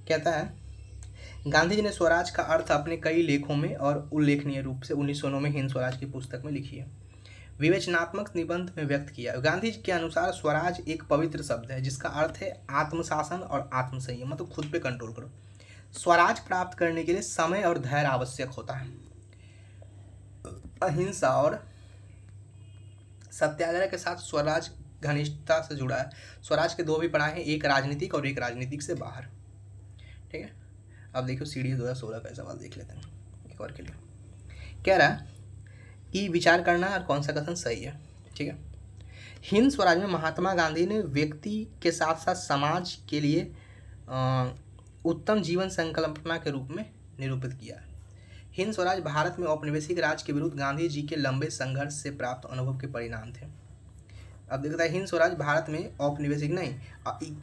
कहता है गांधी जी ने स्वराज का अर्थ अपने कई लेखों में और उल्लेखनीय रूप से 1909 में हिंद स्वराज की पुस्तक में लिखी है, विवेचनात्मक निबंध में व्यक्त किया। गांधी जी के अनुसार स्वराज एक पवित्र शब्द है जिसका अर्थ है आत्मशासन और आत्मसंयम, मतलब खुद पे कंट्रोल करो। स्वराज प्राप्त करने के लिए समय और धैर्य आवश्यक होता है। अहिंसा और सत्याग्रह के साथ स्वराज घनिष्ठता से जुड़ा है। स्वराज के दो अभिप्राय हैं, एक राजनीतिक और एक राजनीतिक से बाहर, ठीक है। अब देखो CDS 2016 का सवाल देख लेते हैं एक और के लिए। कह रहा है कि विचार करना और कौन सा कथन सही है। ठीक है, हिंद स्वराज में महात्मा गांधी ने व्यक्ति के साथ साथ समाज के लिए उत्तम जीवन संकल्पना के रूप में निरूपित किया। हिंद स्वराज भारत में औपनिवेशिक राज के विरुद्ध गांधी जी के लंबे संघर्ष से प्राप्त अनुभव के परिणाम थे। अब देखता है हिंद स्वराज भारत में औपनिवेशिक नहीं,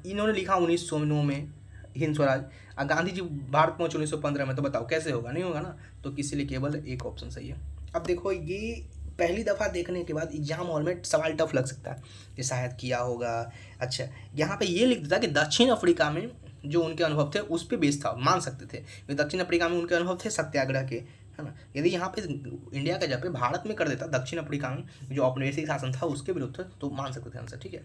इन्होंने लिखा 1909 में हिंद स्वराज, और गांधी जी भारत पहुंचे 1915 में, तो बताओ कैसे होगा, नहीं होगा ना। तो किसी लिए केवल एक ऑप्शन सही है। अब देखो ये पहली दफ़ा देखने के बाद एग्जाम हॉल में सवाल टफ लग सकता है कि शायद किया होगा। अच्छा, यहाँ पे ये लिख देता कि दक्षिण अफ्रीका में जो उनके अनुभव थे उस पर बेस था, मान सकते थे कि दक्षिण अफ्रीका में उनके अनुभव थे सत्याग्रह के, है ना। यदि यहाँ पे इंडिया का जब पे भारत में कर देता दक्षिण अफ्रीका में जो औपनिवेशिक शासन था उसके विरुद्ध था, तो मान सकते थे आंसर। ठीक है,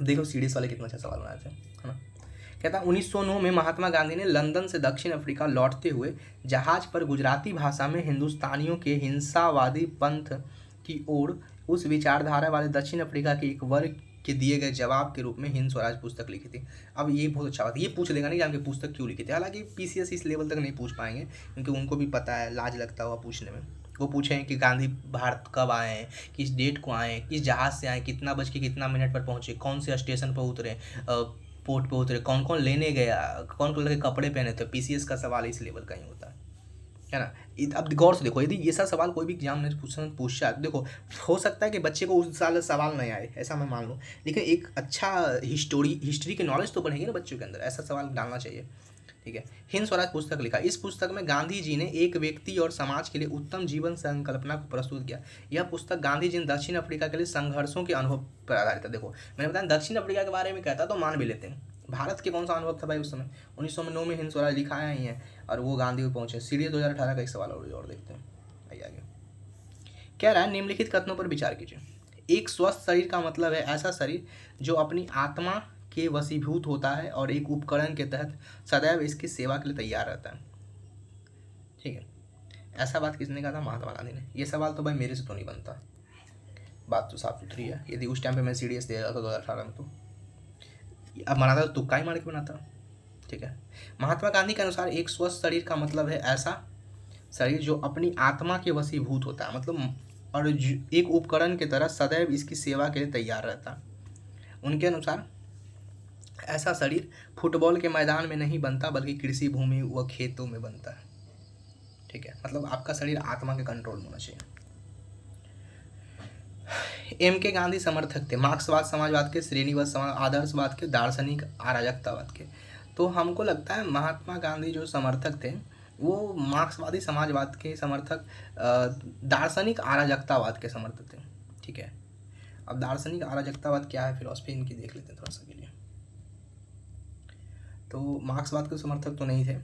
देखो सीडीएस वाले कितना अच्छा सवाल बनाए थे, है ना। कहता 1909 में महात्मा गांधी ने लंदन से दक्षिण अफ्रीका लौटते हुए जहाज पर गुजराती भाषा में हिंदुस्तानियों के हिंसावादी पंथ की ओर उस विचारधारा वाले दक्षिण अफ्रीका के एक वर्ग के दिए गए जवाब के रूप में हिंद स्वराज पुस्तक लिखी थी। अब ये बहुत अच्छा बात है, ये पूछ लेगा नहीं कि आपकी पुस्तक क्यों लिखी थी। हालांकि पीसीएस इस लेवल तक नहीं पूछ पाएंगे क्योंकि उनको भी पता है, लाज लगता हुआ पूछने में। वो पूछें कि गांधी भारत कब आए, किस डेट को आए, किस जहाज़ से आए, कितना बज के कितना मिनट पर पहुँचे, कौन से स्टेशन पर उतरे, पोर्ट पे उतरे, कौन कौन लेने गया, कौन कलर के कपड़े पहने थे। पीसीएस का सवाल इस लेवल का ही होता है ना। अब गौर से देखो, यदि ये सब सवाल कोई भी एग्जाम में पूछता है, देखो हो सकता है कि बच्चे को उस साल सवाल नहीं आए, ऐसा मैं मान लूँ, लेकिन एक अच्छा हिस्ट्री की नॉलेज तो बढ़ेगी ना बच्चों के अंदर, ऐसा सवाल डालना चाहिए। ठीक है, हिंद स्वराज पुस्तक लिखा। इस पुस्तक में गांधी जी ने एक व्यक्ति और समाज के लिए उत्तम जीवन संकल्पना को प्रस्तुत किया। यह पुस्तक गांधी जी ने दक्षिण अफ्रीका के लिए संघर्षों के अनुभव पर आधारित है। देखो मैंने बताया दक्षिण अफ्रीका के बारे में कहता तो मान भी लेते हैं, भारत के कौन सा अनुभव था भाई उस समय। 1909 में हिंद स्वराज लिखा है ही है और वो गांधी को पहुंचे। सीडीएस 2018 का एक सवाल और देखते हैं, आइए आगे। कह रहा है निम्नलिखित कथनों पर विचार कीजिए। एक स्वस्थ शरीर का मतलब है ऐसा शरीर जो अपनी आत्मा के वशीभूत होता है और एक उपकरण के तहत सदैव इसकी सेवा के लिए तैयार रहता है। ठीक है, ऐसा बात किसने कहा था? महात्मा गांधी ने। ये सवाल तो भाई मेरे से तो नहीं बनता, बात तो साफ सुथरी है। यदि उस टाइम पे मैं सीडीएस दे रहा था 2018 में, तो अब बनाता तो तुक्का ही मार के बनाता। ठीक है, महात्मा गांधी के अनुसार एक स्वस्थ शरीर का मतलब है ऐसा शरीर जो अपनी आत्मा के वशीभूत होता है, मतलब और एक उपकरण की तरह सदैव इसकी सेवा के लिए तैयार रहता है। उनके अनुसार ऐसा शरीर फुटबॉल के मैदान में नहीं बनता बल्कि कृषि भूमि व खेतों में बनता है। ठीक है, मतलब आपका शरीर आत्मा के कंट्रोल में होना चाहिए। एम.के. गांधी समर्थक थे मार्क्सवाद, समाजवाद के, श्रेणीवाद, आदर्शवाद के, दार्शनिक अराजकतावाद के। तो हमको लगता है महात्मा गांधी जो समर्थक थे वो मार्क्सवादी समाजवाद के समर्थक, दार्शनिक अराजकतावाद के समर्थक थे। ठीक है, अब दार्शनिक अराजकतावाद क्या है, फिलॉसफी इनकी देख लेते हैं थोड़ा सा के लिए। तो मार्क्सवाद के समर्थक तो नहीं थे।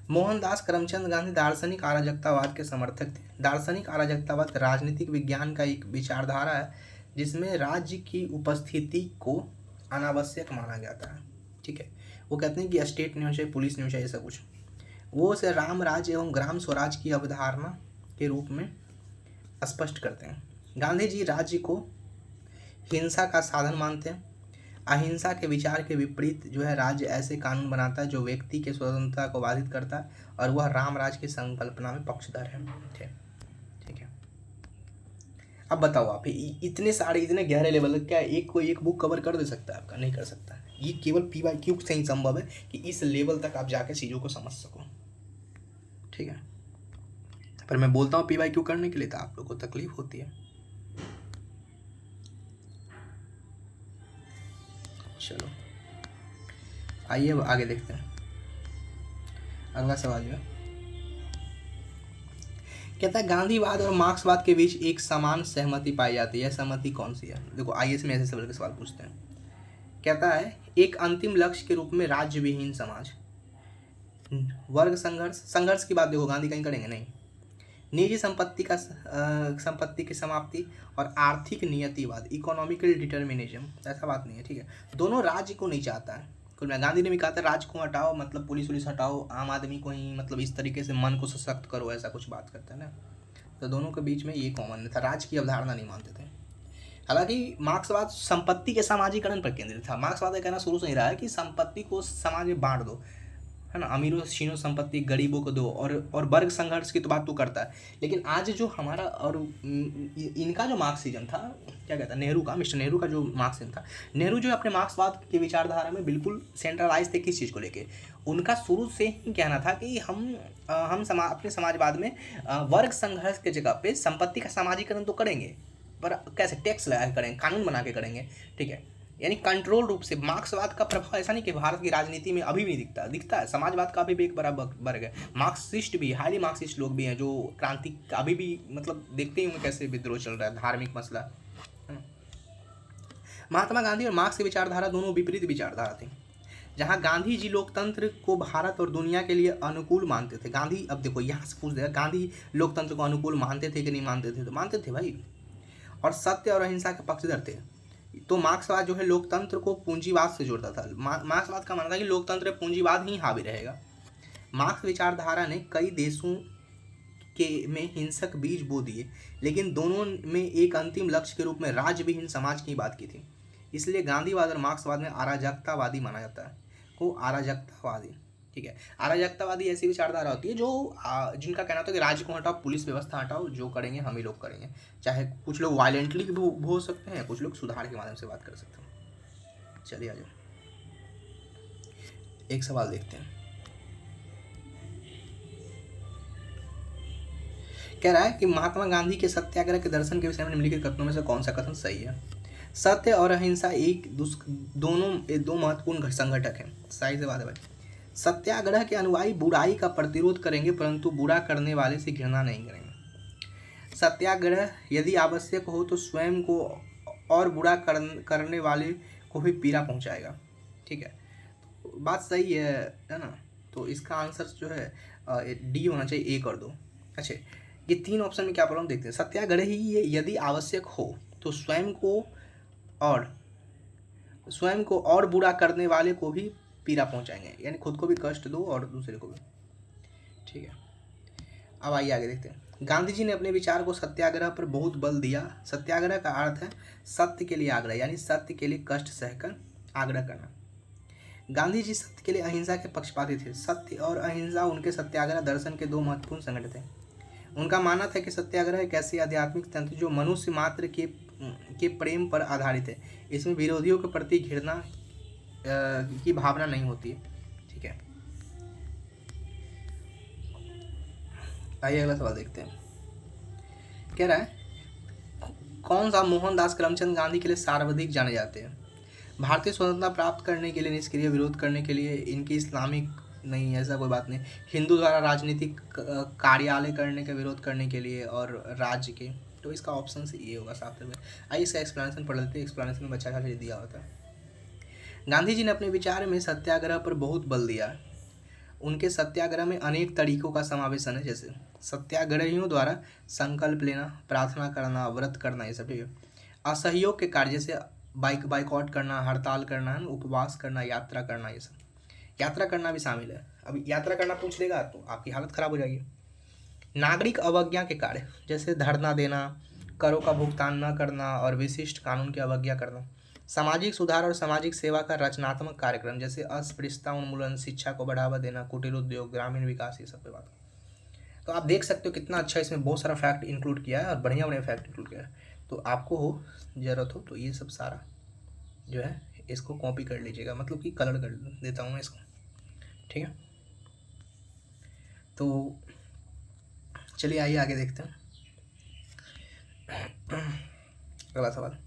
मोहनदास करमचंद गांधी दार्शनिक अराजकतावाद के समर्थक थे। दार्शनिक अराजकतावाद राजनीतिक विज्ञान का एक विचारधारा है जिसमें राज्य की उपस्थिति को अनावश्यक माना जाता है। ठीक है, वो कहते हैं कि स्टेट नहीं होना चाहिए, पुलिस नहीं होना चाहिए, ऐसा कुछ। वो उसे राम राज्य एवं ग्राम स्वराज की अवधारणा के रूप में स्पष्ट करते हैं। गांधी जी राज्य को हिंसा का साधन मानते हैं। अहिंसा के विचार के विपरीत जो है राज्य ऐसे कानून बनाता है जो व्यक्ति के स्वतंत्रता को बाधित करता है और वह राम राज की संकल्पना में पक्षधर है। ठीक है, अब बताओ आप इतने सारे इतने गहरे लेवल क्या एक कोई एक बुक कवर कर दे सकता है? आपका नहीं कर सकता। ये केवल PYQ से ही संभव है कि इस लेवल तक आप जाके चीज़ों को समझ सको। ठीक है, पर मैं बोलता हूँ PYQ करने के लिए तो आप लोगों को तकलीफ होती है। चलो आइए अब आगे देखते हैं। अगला सवाल जो है कहता है गांधीवाद और मार्क्सवाद के बीच एक समान सहमति पाई जाती है। यह सहमति कौन सी है? देखो आईएएस में ऐसे सवाल के सवाल पूछते हैं। कहता है एक अंतिम लक्ष्य के रूप में राज्य विहीन समाज, वर्ग संघर्ष की बात देखो गांधी कहीं करेंगे नहीं, निजी संपत्ति की समाप्ति और आर्थिक नियतिवाद, इकोनॉमिकल डिटर्मिनिज्म, ऐसा बात नहीं है। ठीक है, दोनों राज्य को नहीं चाहता है। कुल में गांधी ने भी कहा था राज्य को हटाओ, मतलब पुलिस हटाओ, आम आदमी को ही मतलब इस तरीके से मन को सशक्त करो, ऐसा कुछ बात करता है ना। तो दोनों के बीच में ये कॉमन था, राज्य की अवधारणा नहीं मानते थे। हालांकि मार्क्सवाद संपत्ति के सामाजिकरण पर केंद्रित था। मार्क्सवाद का कहना शुरू से ही रहा है कि संपत्ति को समाज में बांट दो, है ना, अमीरों छीनो संपत्ति, गरीबों को दो, और वर्ग संघर्ष की तो बात तो करता है। लेकिन आज जो हमारा और इनका जो मार्क्सिज्म था, क्या कहता है, नेहरू का, मिस्टर नेहरू का जो मार्क्सिज्म था, नेहरू जो अपने मार्क्सवाद की विचारधारा में बिल्कुल सेंट्रलाइज थे। किस चीज़ को लेके? उनका शुरू से ही कहना था कि हम अपने समाजवाद में वर्ग संघर्ष की जगह पे संपत्ति का सामाजिकरण तो करेंगे, पर कैसे? टैक्स लगा के करेंगे, कानून बना के करेंगे, ठीक है, यानी कंट्रोल रूप से। मार्क्सवाद का प्रभाव ऐसा नहीं कि भारत की राजनीति में अभी भी दिखता है। समाजवाद का अभी भी एक बड़ा वर्ग है, मार्क्सिस्ट भी, हाईली मार्क्सिस्ट लोग भी हैं जो क्रांति अभी भी मतलब देखते ही होंगे कैसे विद्रोह चल रहा है, धार्मिक मसला, है ना। महात्मा गांधी और मार्क्स की विचारधारा दोनों विपरीत विचारधारा थी। जहाँ गांधी जी लोकतंत्र को भारत और दुनिया के लिए अनुकूल मानते थे। गांधी, अब देखो यहाँ से पूछ देगा, गांधी लोकतंत्र को अनुकूल मानते थे कि नहीं मानते थे? तो मानते थे भाई, और सत्य और अहिंसा के पक्षधर थे। तो मार्क्सवाद जो है लोकतंत्र को पूंजीवाद से जोड़ता था। मार्क्सवाद का मानना था कि लोकतंत्र पूंजीवाद ही हावी रहेगा। मार्क्स विचारधारा ने कई देशों के में हिंसक बीज बो दिए, लेकिन दोनों में एक अंतिम लक्ष्य के रूप में राज्यविहीन समाज की बात की थी। इसलिए गांधीवाद और मार्क्सवाद में अराजकतावादी माना जाता है को अराजकतावादी, ठीक है। अराजकतावादी ऐसी विचारधारा होती है जो जिनका कहना होता है कि राज्य को हटाओ, पुलिस व्यवस्था हटाओ, जो करेंगे हम ही लोग करेंगे। चाहे कुछ लोग वायलेंटली भी हो सकते हैं, कुछ लोग सुधार के माध्यम से बात कर सकते हैं। चलिए आ जाओ, एक सवाल देखते हैं। कह रहा है कि महात्मा गांधी के सत्याग्रह के दर्शन के विषय में निम्नलिखित कथनों में से कौन सा कथन सही है? सत्य और अहिंसा दो महत्वपूर्ण संगठक हैं। सही से बात है भाई। सत्याग्रह के अनुयायी बुराई का प्रतिरोध करेंगे, परंतु बुरा करने वाले से घृणा नहीं करेंगे। सत्याग्रह यदि आवश्यक हो तो स्वयं को और बुरा करने वाले को भी पीड़ा पहुंचाएगा, ठीक है। तो बात सही है ना। तो इसका आंसर जो है डी होना चाहिए, 1 और 2। अच्छा, ये 3 ऑप्शन में क्या प्रॉब्लम देखते हैं। सत्याग्रह ही यदि आवश्यक हो तो स्वयं को और बुरा करने वाले को भी पीड़ा पहुंचाएंगे, यानी खुद को भी कष्ट दो और दूसरे को भी, ठीक है। अब आइए आगे देखते हैं। गांधी जी ने अपने विचार को सत्याग्रह पर बहुत बल दिया। सत्याग्रह का अर्थ है सत्य के लिए आग्रह, यानी सत्य के लिए कष्ट सहकर आग्रह करना। गांधी जी सत्य के लिए अहिंसा के पक्षपाती थे। सत्य और अहिंसा उनके सत्याग्रह दर्शन के 2 महत्वपूर्ण संगठन थे। उनका मानना था कि सत्याग्रह एक ऐसी आध्यात्मिक तंत्र जो मनुष्य मात्र के प्रेम पर आधारित है। इसमें विरोधियों के प्रति घृणा की भावना नहीं होती है, ठीक है। आइए अगला सवाल देखते हैं। कह रहा है कौन सा मोहनदास करमचंद गांधी के लिए सर्वाधिक जाने जाते हैं? भारतीय स्वतंत्रता प्राप्त करने के लिए, निष्क्रिय विरोध करने के लिए, इनकी इस्लामिक नहीं, ऐसा कोई बात नहीं, हिंदू द्वारा राजनीतिक कार्यालय करने का विरोध करने के लिए, और राज्य के। तो इसका ऑप्शन से ये होगा साफ तौर पर। आइए इसका एक्सप्लेनेशन पढ़ लेते हैं। एक्सप्लेनेशन में बच्चा खाली दिया होता है। गांधी जी ने अपने विचार में सत्याग्रह पर बहुत बल दिया। उनके सत्याग्रह में अनेक तरीकों का समावेशन है, जैसे सत्याग्रहियों द्वारा संकल्प लेना, प्रार्थना करना, व्रत करना, ये सब, ठीक है। असहयोग के कार्य, जैसे बाइकआउट करना, हड़ताल करना, उपवास करना, यात्रा करना, ये सब। यात्रा करना भी शामिल है। अब यात्रा करना पूछ लेगा तो आपकी हालत खराब हो जाएगी। नागरिक अवज्ञा के कार्य, जैसे धरना देना, करों का भुगतान न करना और विशिष्ट कानून की अवज्ञा करना। सामाजिक सुधार और सामाजिक सेवा का रचनात्मक कार्यक्रम, जैसे अस्पृश्यता उन्मूलन, शिक्षा को बढ़ावा देना, कुटीर उद्योग, ग्रामीण विकास, ये सब पे बात। तो आप देख सकते हो कितना अच्छा इसमें बहुत सारा फैक्ट इंक्लूड किया है और बढ़िया बढ़िया फैक्ट इंक्लूड किया है। तो आपको हो ज़रूरत हो तो ये सब सारा जो है इसको कॉपी कर लीजिएगा, मतलब कि कलर कर देता हूँ मैं इसको, ठीक है। तो चलिए आइए आगे देखते हैं। अगला सवाल,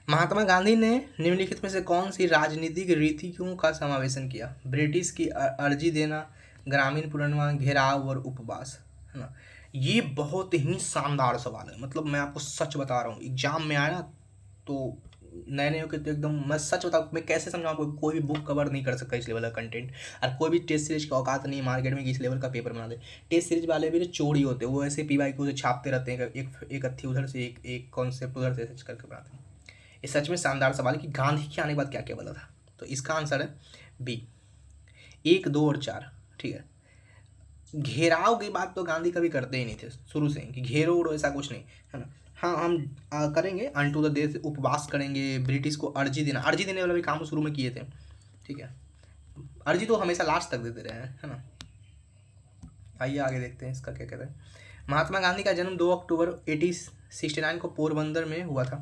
महात्मा गांधी ने निम्नलिखित में से कौन सी राजनीतिक रीतियों का समावेशन किया? ब्रिटिश की अर्जी देना, ग्रामीण पुनर्वास, घेराव और उपवास, है ना। ये बहुत ही शानदार सवाल है, मतलब मैं आपको सच बता रहा हूँ, एग्जाम में आया तो नए नए के तो एकदम, मैं सच बताऊँ, मैं कैसे समझाऊँ, कोई भी बुक कवर नहीं कर सकता इस लेवल का कंटेंट, और कोई भी टेस्ट सीरीज का औकात नहीं मार्केट में इस लेवल का पेपर बना दे। टेस्ट सीरीज वाले भी चोरी होते हैं, वो ऐसे PYQ से छापते रहते हैं, एक अथी उधर से एक कॉन्सेप्ट उधर से सर्च करके बनाते हैं। ये सच में शानदार सवाल है कि गांधी के आने के बाद क्या क्या बदला था। तो इसका आंसर है बी, 1, 2 और 4, ठीक है। घेराव की बात तो गांधी कभी करते ही नहीं थे शुरू से, कि घेरो उड़ो ऐसा कुछ नहीं, है ना। हाँ, हम करेंगे अनटू द डेथ, उपवास करेंगे, ब्रिटिश को अर्जी देना, अर्जी देने वाला भी काम शुरू में किए थे, ठीक है। अर्जी तो हमेशा लास्ट तक देते रहे हैं, है ना। आइए आगे देखते हैं इसका क्या कहते हैं। महात्मा गांधी का जन्म 2 अक्टूबर 1869 को पोरबंदर में हुआ था।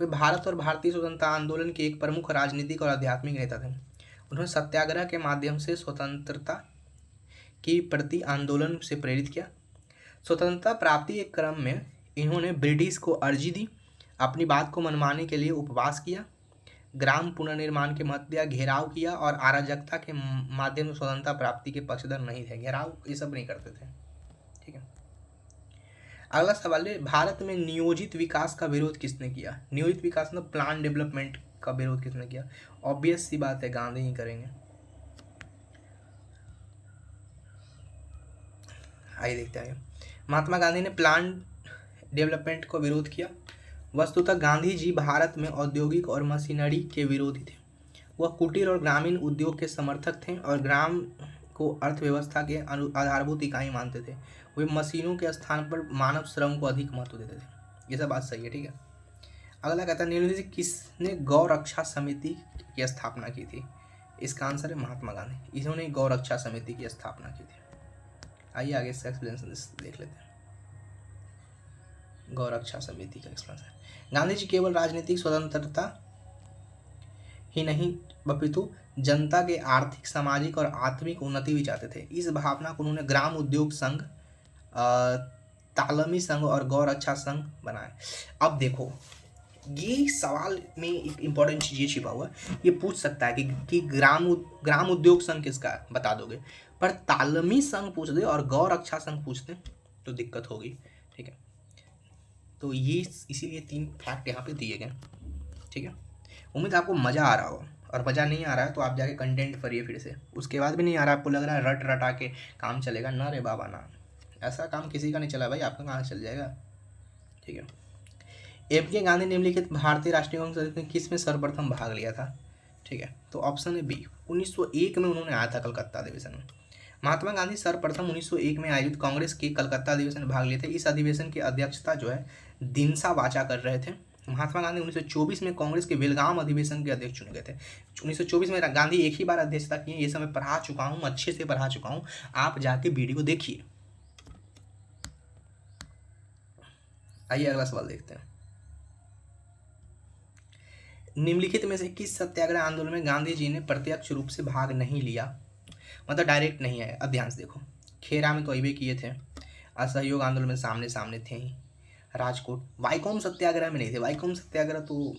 वे भारत और भारतीय स्वतंत्रता आंदोलन के एक प्रमुख राजनीतिक और आध्यात्मिक नेता थे। उन्होंने सत्याग्रह के माध्यम से स्वतंत्रता की प्रति आंदोलन से प्रेरित किया। स्वतंत्रता प्राप्ति के क्रम में इन्होंने ब्रिटिश को अर्जी दी, अपनी बात को मनवाने के लिए उपवास किया, ग्राम पुनर्निर्माण के महत्व दिया, घेराव किया और अराजकता के माध्यम से स्वतंत्रता प्राप्ति के पक्षधर नहीं थे। घेराव ये सब नहीं करते थे, ठीक है। अगला सवाल है, भारत में नियोजित विकास का विरोध किसने किया? नियोजित विकास मतलब प्लान डेवलपमेंट का विरोध किसने किया? ऑब्वियस सी बात है, गांधी ही करेंगे। आइए देखते हैं। महात्मा गांधी ने प्लान डेवलपमेंट को विरोध किया। वस्तुतः गांधी जी भारत में औद्योगिक और मशीनरी के विरोधी थे। वह कुटीर और ग्रामीण उद्योग के समर्थक थे और ग्राम को अर्थव्यवस्था के आधारभूत इकाई मानते थे। वे मशीनों के स्थान पर मानव श्रम को अधिक महत्व देते थे। ये सब बात सही है, ठीक है। अगला कहता है, निम्नलिखित में किसने गौ रक्षा समिति की स्थापना की थी? इसका आंसर है महात्मा गांधी। इन्होंने गौ रक्षा समिति की स्थापना की थी। आइए आगे इसका एक्सप्लेनेशन देख लेते हैं। गौ रक्षा समिति का एक्सप्लेनेशन। गांधी जी केवल राजनीतिक स्वतंत्रता ही नहीं अपितु जनता के आर्थिक, सामाजिक और आत्मिक उन्नति भी चाहते थे। इस भावना को उन्होंने ग्राम उद्योग संघ, तालमी संघ और गौ रक्षा संघ बनाया। अब देखो, ये सवाल में एक इम्पॉर्टेंट चीज ये छिपा हुआ है। ये पूछ सकता है कि ग्राम उद्योग संघ किसका है, बता दोगे। पर तालमी संघ पूछ दे और गौ रक्षा संघ पूछ दे तो दिक्कत होगी, ठीक है। तो ये इसीलिए 3 फैक्ट यहाँ पे दिए गए, ठीक है। उम्मीद आपको मज़ा आ रहा हो, और मज़ा नहीं आ रहा है तो आप जाके कंटेंट पढ़िए फिर से। उसके बाद भी नहीं आ रहा, आपको लग रहा है रट रटा के काम चलेगा, ना रे बाबा ना, ऐसा काम किसी का नहीं चला भाई, आपका कहाँ चल जाएगा, ठीक है। एम के गांधी निम्नलिखित भारतीय राष्ट्रीय कांग्रेस में किस में सर्वप्रथम भाग लिया था? ठीक है, तो ऑप्शन है बी, 1901 में उन्होंने आया था कलकत्ता अधिवेशन में। महात्मा गांधी सर्वप्रथम 1901 में आयोजित कांग्रेस के कलकत्ता अधिवेशन में भाग लिए थे। इस अधिवेशन की अध्यक्षता जो है दिनसा वाचा कर रहे थे। महात्मा गांधी 1924 में कांग्रेस के बेलगाम अधिवेशन के अध्यक्ष चुने गए थे। 1924 में गांधी एक ही बार अध्यक्षता किए। ये समय पढ़ा चुका हूँ, अच्छे से पढ़ा चुका हूँ, आप जाके वीडियो देखिए। आइए अगला सवाल देखते हैं। निम्नलिखित में से किस सत्याग्रह आंदोलन में गांधी जी ने प्रत्यक्ष रूप से भाग नहीं लिया, मतलब डायरेक्ट नहीं आए? अब ध्यान से देखो, खेरा में तो अबे किए थे, असहयोग आंदोलन में सामने सामने थे ही, राजकोट, वाईकोम सत्याग्रह में नहीं थे। वाईकोम सत्याग्रह तो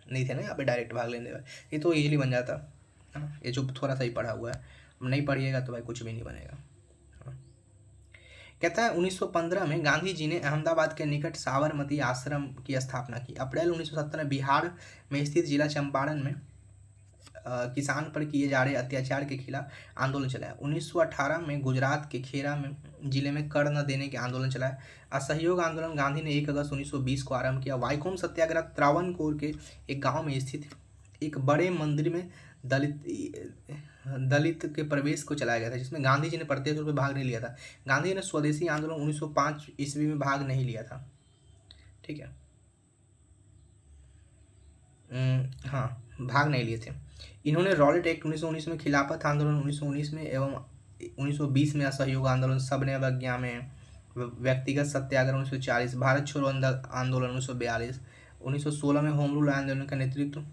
नहीं थे ना यहाँ पे डायरेक्ट भाग लेने वाले, ये तो इजीली बन जाता है ना। ये जो थोड़ा सा ही पढ़ा हुआ है, नहीं पढ़िएगा तो भाई कुछ भी नहीं बनेगा। कहता है 1915 में गांधी जी ने अहमदाबाद के निकट साबरमती आश्रम की स्थापना की। अप्रैल 1917 में बिहार में स्थित जिला चंपारण में किसान पर किए जा रहे अत्याचार के खिलाफ आंदोलन चलाया। 1918 में गुजरात के खेरा में जिले में कर न देने के आंदोलन चलाया। असहयोग आंदोलन गांधी ने 1 अगस्त 1920 को आरंभ किया। वाईकोम सत्याग्रह त्रावणकोर के एक गांव में स्थित एक बड़े मंदिर में दलित के प्रवेश को चलाया गया था, जिसमें गांधी जी ने प्रत्यक्ष रूप में भाग नहीं लिया था। गांधी जी ने स्वदेशी आंदोलन 1905 ईस्वी में भाग नहीं लिया था, ठीक है। हाँ, भाग नहीं लिए थे। इन्होंने रॉलेट एक्ट 1919 में, खिलाफत आंदोलन 1919 में एवं 1920 में असहयोग आंदोलन, सबने अवज्ञा में, व्यक्तिगत सत्याग्रह 1940, भारत छोड़ो आंदोलन 1942, 1916 में होम रूल आंदोलन का नेतृत्व,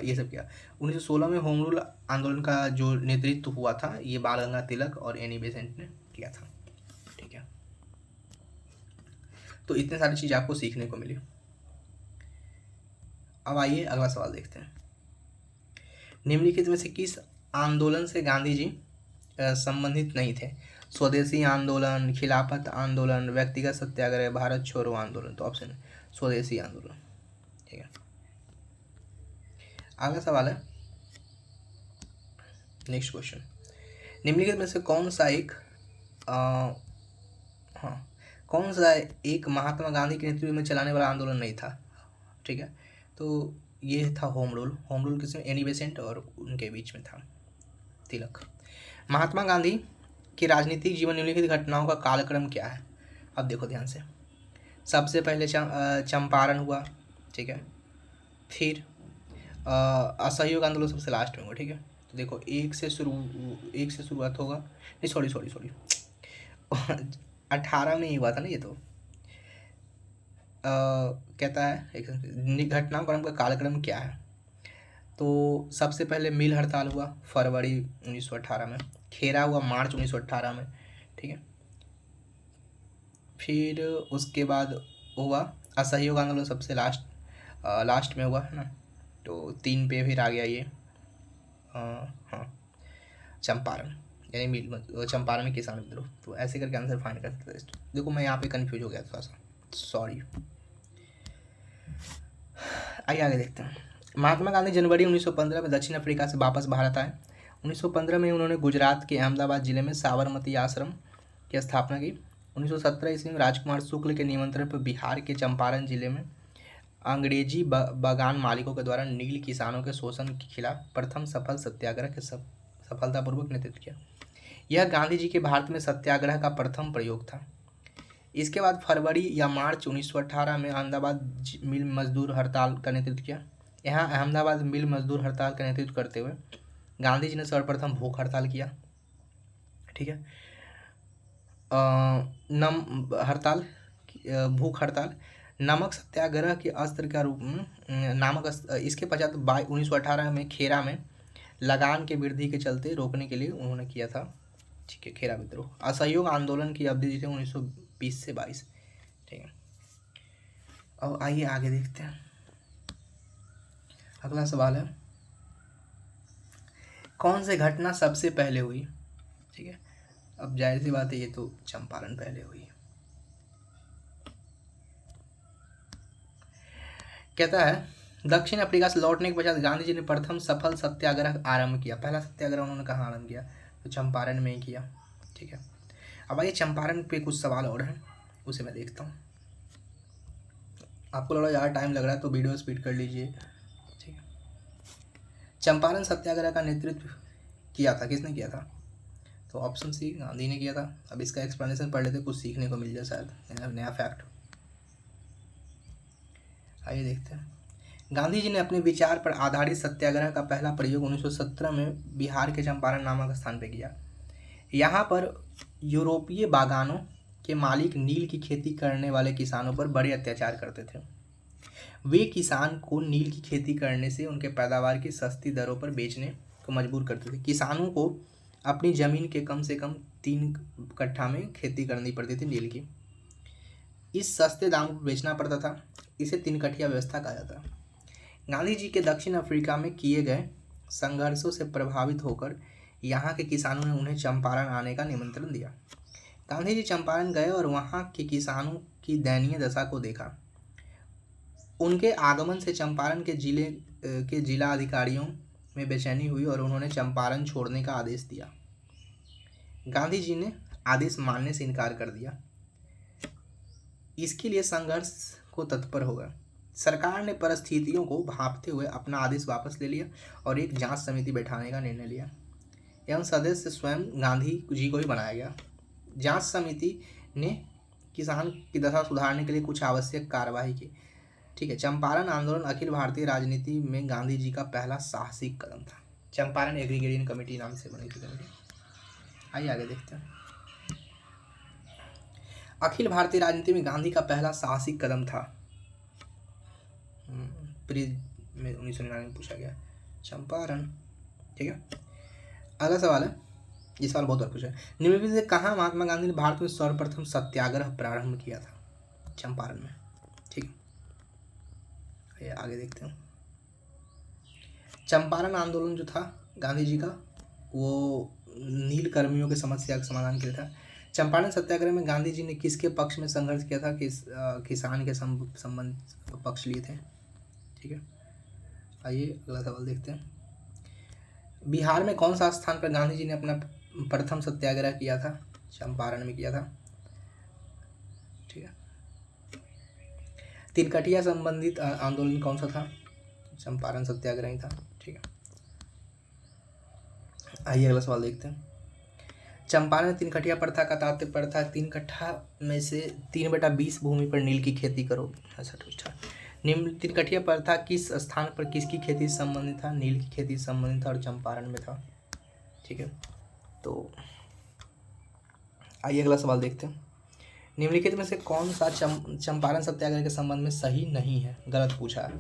ये सब किया। 1916 में होम रूल आंदोलन का जो नेतृत्व हुआ था ये बाल गंगाधर तिलक और एनी बेसेंट ने किया था, ठीक है। तो इतने सारी चीज़ आपको सीखने को मिली। अब आइए अगला सवाल देखते हैं। निम्नलिखित में से किस आंदोलन से गांधी जी संबंधित नहीं थे? स्वदेशी आंदोलन, खिलाफत आंदोलन, व्यक्तिगत सत्याग्रह, भारत छोड़ो आंदोलन। तो ऑप्शन स्वदेशी आंदोलन, ठीक है। अगला सवाल है, नेक्स्ट क्वेश्चन, निम्नलिखित में से कौन सा एक महात्मा गांधी के नेतृत्व में चलाने वाला आंदोलन नहीं था? ठीक है, तो ये था होम रूल। होम रूल किसमें? एनी बेसेंट और उनके बीच में था तिलक। महात्मा गांधी के राजनीतिक जीवन निम्नलिखित घटनाओं का कालक्रम क्या है? अब देखो ध्यान से। सबसे पहले चंपारण हुआ, ठीक है। फिर असहयोग आंदोलन सबसे लास्ट में हुआ, ठीक है। तो देखो एक से शुरुआत होगा, नहीं सॉरी 18 में ही हुआ था ना ये तो। कहता है एक घटनाक्रम का कालक्रम क्या है। तो सबसे पहले मिल हड़ताल हुआ फरवरी 1918 में, खेरा हुआ मार्च 1918 में, ठीक है। फिर उसके बाद हुआ असहयोग आंदोलन सबसे लास्ट में हुआ है ना। तो 3 पे फिर आ गया ये हाँ चंपारण, यानी चंपारण में किसान विद्रोह। तो ऐसे करके आंसर फाइंड कर सकते हैं। देखो मैं यहाँ पे कंफ्यूज हो गया थोड़ा सा, सॉरी। आइए आगे देखते हैं। महात्मा गांधी जनवरी 1915 में दक्षिण अफ्रीका से वापस भारत आए। 1915 में उन्होंने गुजरात के अहमदाबाद जिले में साबरमती आश्रम की स्थापना की। 1917 ईस्वी में राजकुमार शुक्ल के निमंत्रण पर बिहार के चंपारण जिले में अंग्रेजी बागान मालिकों के द्वारा नील किसानों के शोषण के खिलाफ प्रथम सफल सत्याग्रह के सफलतापूर्वक नेतृत्व किया। यह गांधी जी के भारत में सत्याग्रह का प्रथम प्रयोग था। इसके बाद फरवरी या मार्च 1918 में अहमदाबाद मिल मजदूर हड़ताल का नेतृत्व किया। यहाँ अहमदाबाद मिल मजदूर हड़ताल का नेतृत्व करते हुए गांधी जी ने सर्वप्रथम भूख हड़ताल किया, ठीक है। भूख हड़ताल नमक सत्याग्रह के अस्त्र का रूप में इसके पश्चात 1918 में खेरा में लगान के वृद्धि के चलते रोकने के लिए उन्होंने किया था, ठीक है, खेरा विद्रोह। असहयोग आंदोलन की अवधि थी 1920 से 22, ठीक है। अब आइए आगे देखते हैं। अगला सवाल है कौन सी घटना सबसे पहले हुई, ठीक है। अब जाहिर सी बात है ये तो चंपारण पहले हुई। कहता है दक्षिण अफ्रीका से लौटने के पश्चात गांधी जी ने प्रथम सफल सत्याग्रह आरंभ किया। पहला सत्याग्रह उन्होंने कहाँ आरंभ किया, तो चंपारण में ही किया, ठीक है। अब आइए चंपारण पे कुछ सवाल और हैं, उसे मैं देखता हूँ। आपको लग रहा है यार टाइम लग रहा है तो वीडियो स्पीड कर लीजिए, ठीक है। चंपारण सत्याग्रह का नेतृत्व किया था, किसने किया था, तो ऑप्शन सी गांधी ने किया था। अब इसका एक्सप्लेनेशन पढ़ लेते, कुछ सीखने को मिल जाए शायद, नया फैक्ट। आइए देखते हैं। गांधी जी ने अपने विचार पर आधारित सत्याग्रह का पहला प्रयोग 1917 में बिहार के चंपारण नामक स्थान पर किया। यहाँ पर यूरोपीय बागानों के मालिक नील की खेती करने वाले किसानों पर बड़े अत्याचार करते थे। वे किसान को नील की खेती करने से उनके पैदावार की सस्ती दरों पर बेचने को मजबूर करते थे। किसानों को अपनी ज़मीन के कम से कम 3 कट्ठा में खेती करनी पड़ती थी नील की। इस सस्ते दाम पर बेचना पड़ता था, इसे 3 कठिया व्यवस्था कहा जाता है। गांधी जी के दक्षिण अफ्रीका में किए गए संघर्षों से प्रभावित होकर यहाँ के किसानों ने उन्हें चंपारण आने का निमंत्रण दिया। गांधी जी चंपारण गए और वहाँ के किसानों की दयनीय दशा को देखा। उनके आगमन से चंपारण के जिला अधिकारियों में बेचैनी हुई और उन्होंने चंपारण छोड़ने का आदेश दिया। गांधी जी ने आदेश मानने से इनकार कर दिया। इसके लिए संघर्ष को तत्पर हो गए। सरकार ने परिस्थितियों को भांपते हुए अपना आदेश वापस ले लिया और एक जांच समिति बैठाने का निर्णय लिया। एवं सदस्य स्वयं गांधी जी को ही बनाया गया। जांच समिति ने किसान की दशा सुधारने के लिए कुछ आवश्यक कार्रवाई की, ठीक है। चंपारण आंदोलन अखिल भारतीय राजनीति में गांधी जी का पहला साहसिक कदम था। चंपारण एग्रीगेरियन कमेटी नाम से बनी थी कमेटी। आइए आगे देखते हैं। अखिल भारतीय राजनीति में गांधी का पहला साहसिक कदम था। प्रीज में 1999 में पूछा गया चंपारण, ठीक है। अगला सवाल है, ये सवाल बहुत बार पूछा है। निम्न में से कहाँ महात्मा गांधी ने भारत में सर्वप्रथम सत्याग्रह प्रारंभ किया था, चंपारण में, ठीक है। आगे देखते हैं। चंपारण आंदोलन जो था गांधी जी का, वो नील कर्मियों के समस्या के समाधान के लिए था। चंपारण सत्याग्रह में गांधी जी ने किसके पक्ष में संघर्ष किया था, किसान के संबंध पक्ष लिए थे, ठीक है। आइए अगला सवाल देखते हैं। बिहार में कौन सा स्थान पर गांधी जी ने अपना प्रथम सत्याग्रह किया था, चंपारण में किया था, ठीक है। 3 कठिया संबंधित आंदोलन कौन सा था, चंपारण सत्याग्रह ही था, ठीक है। आइए अगला सवाल देखते हैं। चंपारण में 3 कठिया प्रथा का तात्पर्य प्रथा 3 कट्ठा में से 3/20 भूमि पर नील की खेती करो। ऐसा कुछ था। निम्न 3 कठिया प्रथा किस स्थान पर किसकी खेती से संबंधित था? नील की खेती से संबंधित था और चंपारण में था। ठीक है, तो आइए अगला सवाल देखते हैं। निम्नलिखित में से कौन सा चंपारण सत्याग्रह के संबंध में सही नहीं है? गलत पूछा है,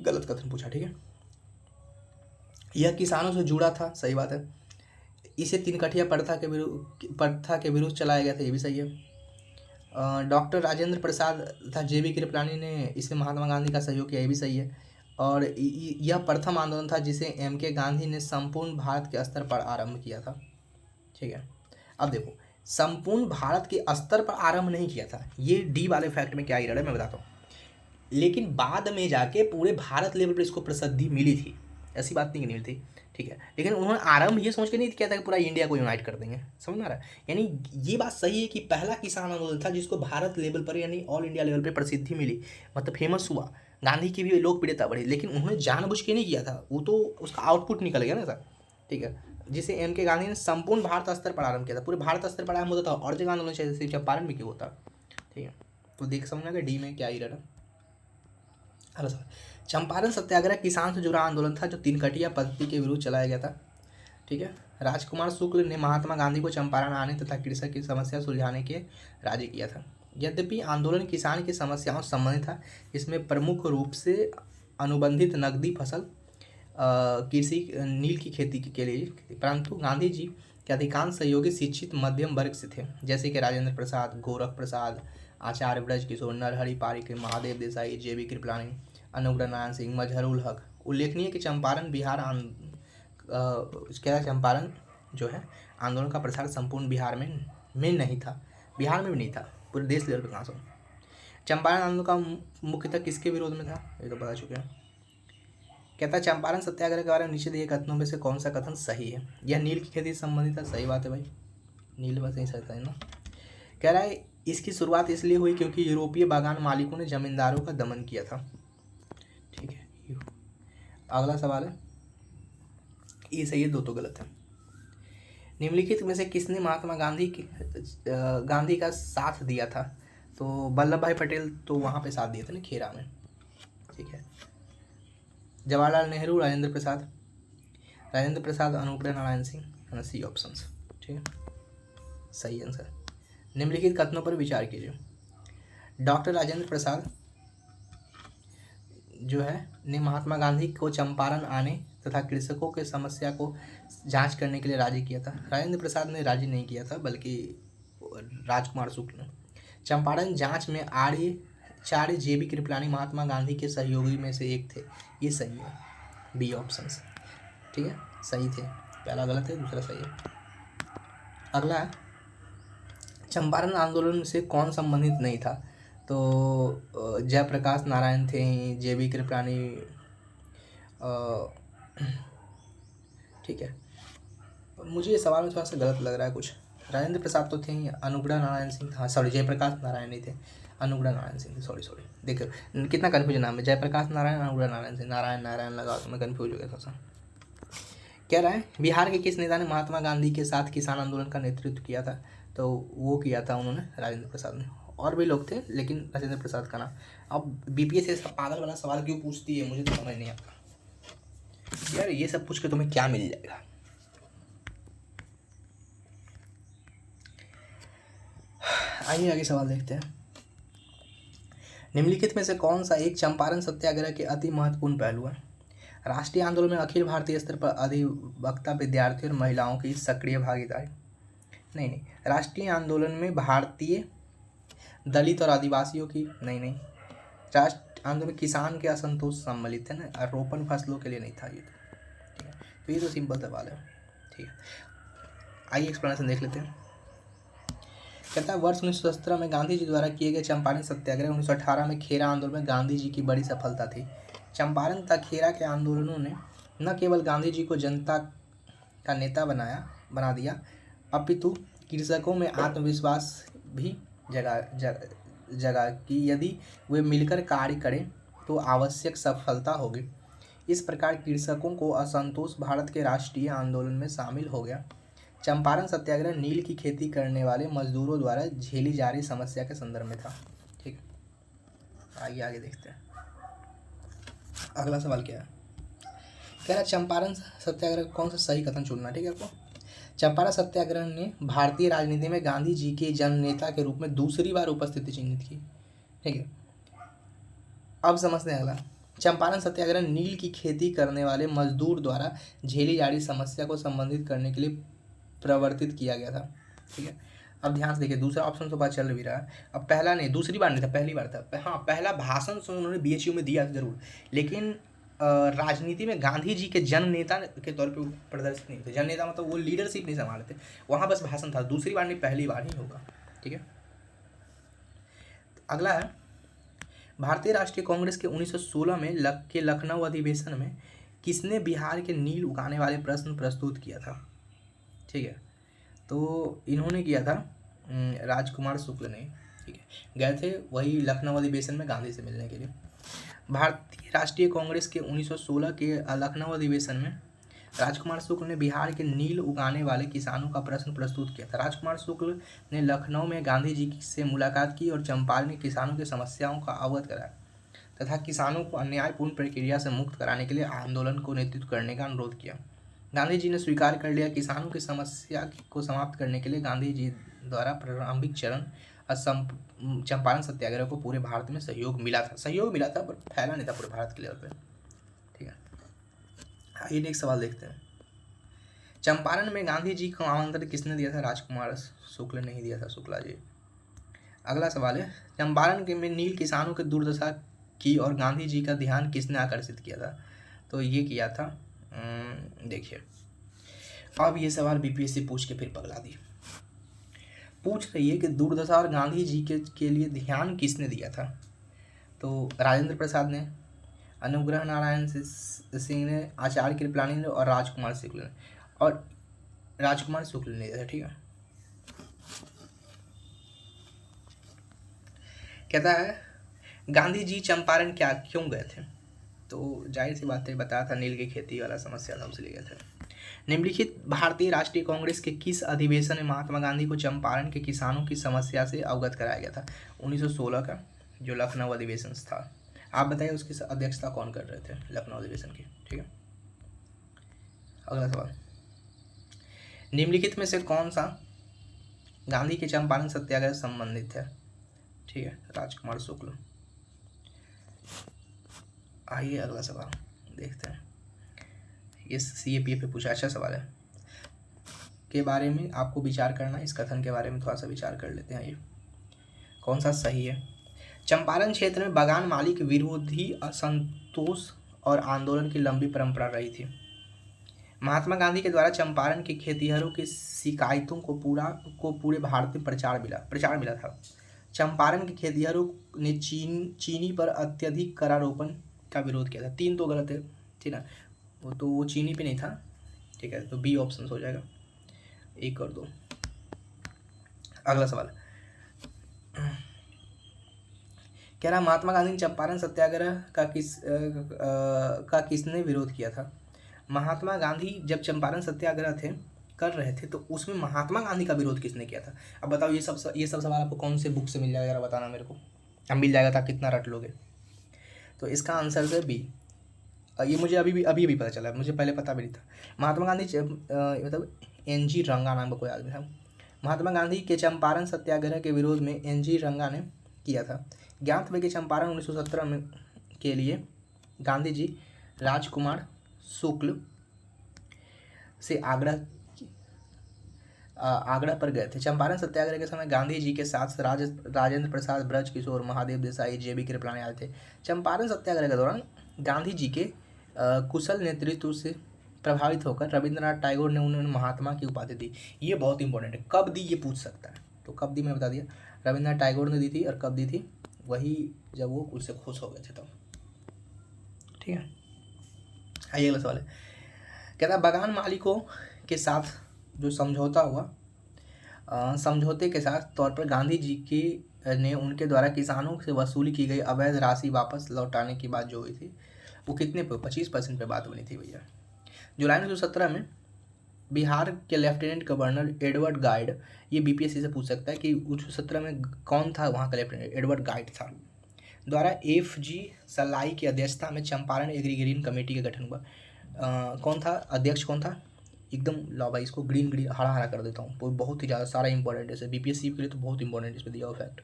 गलत कथन पूछा। ठीक है, यह किसानों से जुड़ा था, सही बात है। इसे 3 कठिया प्रथा के विरुद्ध चलाया गया था, ये भी सही है। डॉक्टर राजेंद्र प्रसाद तथा JB कृपलानी ने इसे महात्मा गांधी का सहयोग किया, ये भी सही है। और यह प्रथम आंदोलन था जिसे MK गांधी ने संपूर्ण भारत के स्तर पर आरंभ किया था। ठीक है, अब देखो, संपूर्ण भारत के स्तर पर आरंभ नहीं किया था, ये डी वाले फैक्ट में क्या एरर है मैं बताता हूँ, लेकिन बाद में जाके पूरे भारत लेवल पर इसको प्रसिद्धि मिली थी, ऐसी बात नहीं मिली थी। ठीक है, लेकिन उन्होंने आरंभ ये सोच के नहीं किया था कि पूरा इंडिया को यूनाइट कर देंगे, समझ में आ रहा है? यानी ये बात सही है कि पहला किसान आंदोलन था जिसको भारत लेवल पर यानी ऑल इंडिया लेवल पर प्रसिद्धि मिली, मतलब फेमस हुआ, गांधी की भी लोकप्रियता बढ़ी, लेकिन उन्होंने जानबूझ के नहीं किया था, वो तो उसका आउटपुट निकल गया ना सर। ठीक है, जिसे MK गांधी ने संपूर्ण भारत स्तर पर आरंभ किया था, पूरे भारत स्तर पर आरंभ होता था और जगह आंदोलन चाहिए, सिर्फ चंपारण में क्यों होता? ठीक है, तो देख समझना कि डी में क्या एरर है। हेलो सर, चंपारण सत्याग्रह किसान से जुड़ा आंदोलन था जो 3 कठिया पद्धति के विरुद्ध चलाया गया था। ठीक है, राजकुमार शुक्ल ने महात्मा गांधी को चंपारण आने तथा कृषक की समस्या सुलझाने के राजी किया था। यद्यपि आंदोलन किसान की समस्याओं से संबंधित था, इसमें प्रमुख रूप से अनुबंधित नकदी फसल कृषि नील की खेती के लिए, परंतु गांधी जी के अधिकांश सहयोगी शिक्षित मध्यम वर्ग से थे, जैसे कि राजेंद्र प्रसाद, गोरख प्रसाद, आचार्य ब्रज किशोर, नरहरि पारिक, महादेव देसाई, JB कृपलानी, अनुग्रह नारायण सिंह, मजहरुल हक। उल्लेखनीय कि चंपारण चंपारण जो है आंदोलन का प्रसार संपूर्ण बिहार में नहीं था, बिहार में भी नहीं था, पूरे देश लेवल पर कहाँ से। चंपारण आंदोलन का मुख्यतः किसके विरोध में था? ये तो बता चुके हैं। कहता है चंपारण सत्याग्रह के बारे में नीचे दिए कथनों में से कौन सा कथन सही है? यह नील की खेती से संबंधित है, सही बात है भाई, नील बस नहीं सहता है ना। कह रहा है इसकी शुरुआत इसलिए हुई क्योंकि यूरोपीय बागान मालिकों ने जमींदारों का दमन किया था। ठीक है, अगला सवाल है, ये सही है, 2 तो गलत है। निम्नलिखित में से किसने महात्मा गांधी का साथ दिया था? तो वल्लभ भाई पटेल तो वहाँ पे साथ दिए थे ना, खेरा में। ठीक है, जवाहरलाल नेहरू, राजेंद्र प्रसाद, अनुग्रह नारायण सिंह, सी ऑप्शन। ठीक है, सही आंसर। निम्नलिखित कथनों पर विचार कीजिए। डॉक्टर राजेंद्र प्रसाद जो है ने महात्मा गांधी को चंपारण आने तथा कृषकों के समस्या को जांच करने के लिए राजी किया था। राजेंद्र प्रसाद ने राजी नहीं किया था, बल्कि राजकुमार शुक्ल ने। चंपारण जांच में आचार्य JB कृपलानी महात्मा गांधी के सहयोगी में से एक थे, ये सही है, बी ऑप्शन। ठीक है, सही थे, पहला गलत है, दूसरा सही है। अगला है, चंपारण आंदोलन से कौन संबंधित नहीं था? तो जयप्रकाश नारायण थे, JB कृपलानी, ठीक है, मुझे ये सवाल में थोड़ा सा गलत लग रहा है कुछ। राजेंद्र प्रसाद तो थे ही, अनुग्रह नारायण सिंह, हाँ सॉरी, जयप्रकाश नारायण नहीं थे, अनुग्रह नारायण सिंह थे, सॉरी। देखो कितना कन्फ्यूजन नाम है, जयप्रकाश नारायण, अनुग्रह नारायण सिंह, नारायण लगा तो मैं कन्फ्यूज हो गया थोड़ा सा। कह रहा है बिहार के किस नेता ने महात्मा गांधी के साथ किसान आंदोलन का नेतृत्व किया था? तो वो किया था उन्होंने, राजेंद्र प्रसाद ने। और भी लोग थे लेकिन राजेंद्र प्रसाद का नाम। अब BPS ऐसा पागल वाला सवाल क्यों पूछती है, मुझे तो समझ नहीं आता यार, ये सब पूछ के तुम्हें क्या मिल जाएगा। आइए आगे सवाल देखते हैं। निम्नलिखित में से कौन सा एक चंपारण सत्याग्रह के अति महत्वपूर्ण पहलू है? राष्ट्रीय आंदोलन में अखिल भारतीय स्तर पर अधिवक्ता विद्यार्थियों और महिलाओं की सक्रिय भागीदारी। नहीं, राष्ट्रीय आंदोलन में भारतीय दलित और आदिवासियों की, नहीं, राष्ट्रीय आंदोलन में किसान के असंतोष सम्मिलित है ना, रोपण फसलों के लिए नहीं था ये। ठीक है, तो ये तो सिंपल सवाल है। ठीक है, आइए एक्सप्लेनेशन देख लेते हैं। कहता है वर्ष 1917 में गांधी जी द्वारा किए गए चंपारण सत्याग्रह, 1918 में खेरा आंदोलन में गांधी जी की बड़ी सफलता थी। चंपारण तथा खेरा के आंदोलनों ने न केवल गांधी जी को जनता का नेता बना दिया, अपितु कृषकों में आत्मविश्वास भी जगा कि यदि वे मिलकर कार्य करें तो आवश्यक सफलता होगी। इस प्रकार कृषकों को असंतोष भारत के राष्ट्रीय आंदोलन में शामिल हो गया। चंपारण सत्याग्रह नील की खेती करने वाले मजदूरों द्वारा झेली जा रही समस्या के संदर्भ में था। ठीक है, आइए आगे देखते हैं। अगला सवाल क्या है, कह रहा चंपारण सत्याग्रह कौन सा सही कथन चुनना है। ठीक है, आपको चंपारण सत्याग्रह ने भारतीय राजनीति में गांधी जी के जननेता के रूप में दूसरी बार उपस्थिति चिन्हित की। ठीक है, अब समझते हैं अगला। चंपारण सत्याग्रह नील की खेती करने वाले मजदूर द्वारा झेली जा रही समस्या को संबोधित करने के लिए प्रवर्तित किया गया था। ठीक है, अब ध्यान से देखिए, दूसरा ऑप्शन तो बात चल भी रहा है। अब पहला नहीं, दूसरी बार नहीं था, पहली बार था। हाँ, पहला भाषण तो उन्होंने बीएचयू में दिया जरूर, लेकिन राजनीति में गांधी जी के जन नेता के तौर पे प्रदर्शित नहीं थे। जन नेता मतलब वो लीडरशिप नहीं संभाले थे, वहाँ बस भाषण था। दूसरी बार नहीं, पहली बार ही होगा। ठीक है, अगला है, भारतीय राष्ट्रीय कांग्रेस के 1916 में लखनऊ अधिवेशन में किसने बिहार के नील उगाने वाले प्रश्न प्रस्तुत किया था। ठीक है, तो इन्होंने किया था राजकुमार शुक्ल ने। ठीक है, गए थे वही लखनऊ अधिवेशन में गांधी से मिलने के लिए। भारतीय राष्ट्रीय कांग्रेस के 1916 के लखनऊ अधिवेशन में राजकुमार शुक्ल ने बिहार के नील उगाने वाले किसानों का प्रश्न प्रस्तुत किया था। राजकुमार शुक्ल ने लखनऊ में गांधी जी से मुलाकात की और चंपारण में किसानों की समस्याओं का अवगत कराया तथा किसानों को अन्यायपूर्ण प्रक्रिया से मुक्त कराने के लिए आंदोलन को नेतृत्व करने का अनुरोध किया। गांधी जी ने स्वीकार कर लिया। किसानों की समस्या को समाप्त करने के लिए गांधी जी द्वारा प्रारंभिक चरण चंपारण सत्याग्रह को पूरे भारत में सहयोग मिला था, पर फैला नहीं था पूरे भारत के लेवल पे। ठीक है, आइए नेक्स्ट सवाल देखते हैं। चंपारण में गांधी जी को आमंत्रण किसने दिया था। राजकुमार शुक्ल ने ही दिया था, शुक्ला जी। अगला सवाल है, चंपारण के में नील किसानों की दुर्दशा की और गांधी जी का ध्यान किसने आकर्षित किया था। तो ये किया था, देखिए, अब ये सवाल बीपीएससी पूछ के फिर पगला दी। पूछ रही है कि दुर्दशा और गांधी जी के लिए ध्यान किसने दिया था। तो राजेंद्र प्रसाद ने, अनुग्रह नारायण सिंह ने, आचार्य कृपलानी ने और राजकुमार शुक्ल ने, और राजकुमार शुक्ल ने दिया था। ठीक है, कहता है गांधी जी चंपारण क्यों गए थे। तो जाहिर सी बात है, बताया था नील की खेती वाला समस्या था, उसलिए गए थे। निम्नलिखित भारतीय राष्ट्रीय कांग्रेस के किस अधिवेशन में महात्मा गांधी को चंपारण के किसानों की समस्या से अवगत कराया गया था। 1916 का जो लखनऊ अधिवेशन था। आप बताइए उसकी अध्यक्षता कौन कर रहे थे लखनऊ अधिवेशन की। ठीक है, अगला सवाल, निम्नलिखित में से कौन सा गांधी के चंपारण सत्याग्रह संबंधित है। ठीक है, राजकुमार शुक्ल। आइए अगला सवाल देखते हैं। ये CAPF पे पूछा, अच्छा सवाल है, के बारे में आपको विचार करना, इस कथन के बारे में थोड़ा सा विचार कर लेते हैं। ये कौन सा सही है। चंपारण क्षेत्र में बागान मालिक विरोधी असंतोष और आंदोलन की लंबी परंपरा रही थी। महात्मा गांधी के द्वारा चंपारण के खेतिहरों की शिकायतों को पूरे भारत में प्रचार मिला था। चंपारण के खेतिहरों ने चीनी पर अत्यधिक करारोपण का विरोध किया था। 3 तो गलत है, ठीक ना, वो चीनी पे नहीं था। ठीक है, तो बी ऑप्शन हो जाएगा, 1 और 2। अगला सवाल, कह रहा महात्मा गांधी ने चंपारण सत्याग्रह का किसने विरोध किया था। महात्मा गांधी जब चंपारण सत्याग्रह कर रहे थे तो उसमें महात्मा गांधी का विरोध किसने किया था। अब बताओ, ये सब सवाल आपको कौन से बुक से मिल जाएगा, बताना मेरे को। अब मिल जाएगा था, कितना रट लोगे। तो इसका आंसर है बी। ये मुझे अभी पता चला, मुझे पहले पता भी नहीं था। महात्मा गांधी मतलब NG रंगा नाम का कोई आदमी था। महात्मा गांधी के चंपारण सत्याग्रह के विरोध में NG रंगा ने किया था। ज्ञात है कि चंपारण 1917 में के लिए गांधी जी राजकुमार शुक्ल से आगरा पर गए थे। चंपारण सत्याग्रह के समय गांधी जी के साथ राजेंद्र प्रसाद, ब्रज किशोर, महादेव देसाई, JB कृपलानी आए थे। चंपारण सत्याग्रह के दौरान गांधी जी के कुशल नेतृत्व से प्रभावित होकर रविंद्रनाथ टैगोर ने उन्हें महात्मा की उपाधि दी। ये बहुत इंपॉर्टेंट है, कब दी ये पूछ सकता है। तो कब दी मैं बता दिया, रविंद्रनाथ टैगोर ने दी थी। और कब दी थी, वही जब वो उससे खुश हो गए थे तब। ठीक है, आइए अगला सवाल है, कहता है बागान मालिकों के साथ जो समझौता हुआ, समझौते के साथ तौर पर गांधी जी ने उनके द्वारा किसानों से वसूली की गई अवैध राशि वापस लौटाने की बात जो हुई थी वो कितने पे, 25% पे बात बनी थी भैया। जुलाई 1917 में बिहार के लेफ्टिनेंट गवर्नर एडवर्ड गाइड, ये बीपीएससी से पूछ सकता है कि 1917 में कौन था वहाँ का लेफ्टिनेंट, एडवर्ड गाइड था, द्वारा एफ जी सलाई की अध्यक्षता में चंपारण एग्री ग्रीन कमेटी का गठन हुआ। कौन था अध्यक्ष, कौन था? एकदम लो भाई, इसको ग्रीन ग्रीन हरा हरा कर देता हूँ, बहुत ही ज़्यादा सारा इंपॉर्टेंट है बीपीएससी के लिए, तो बहुत इंपॉर्टेंट इस पर दिया हुआ फैक्ट।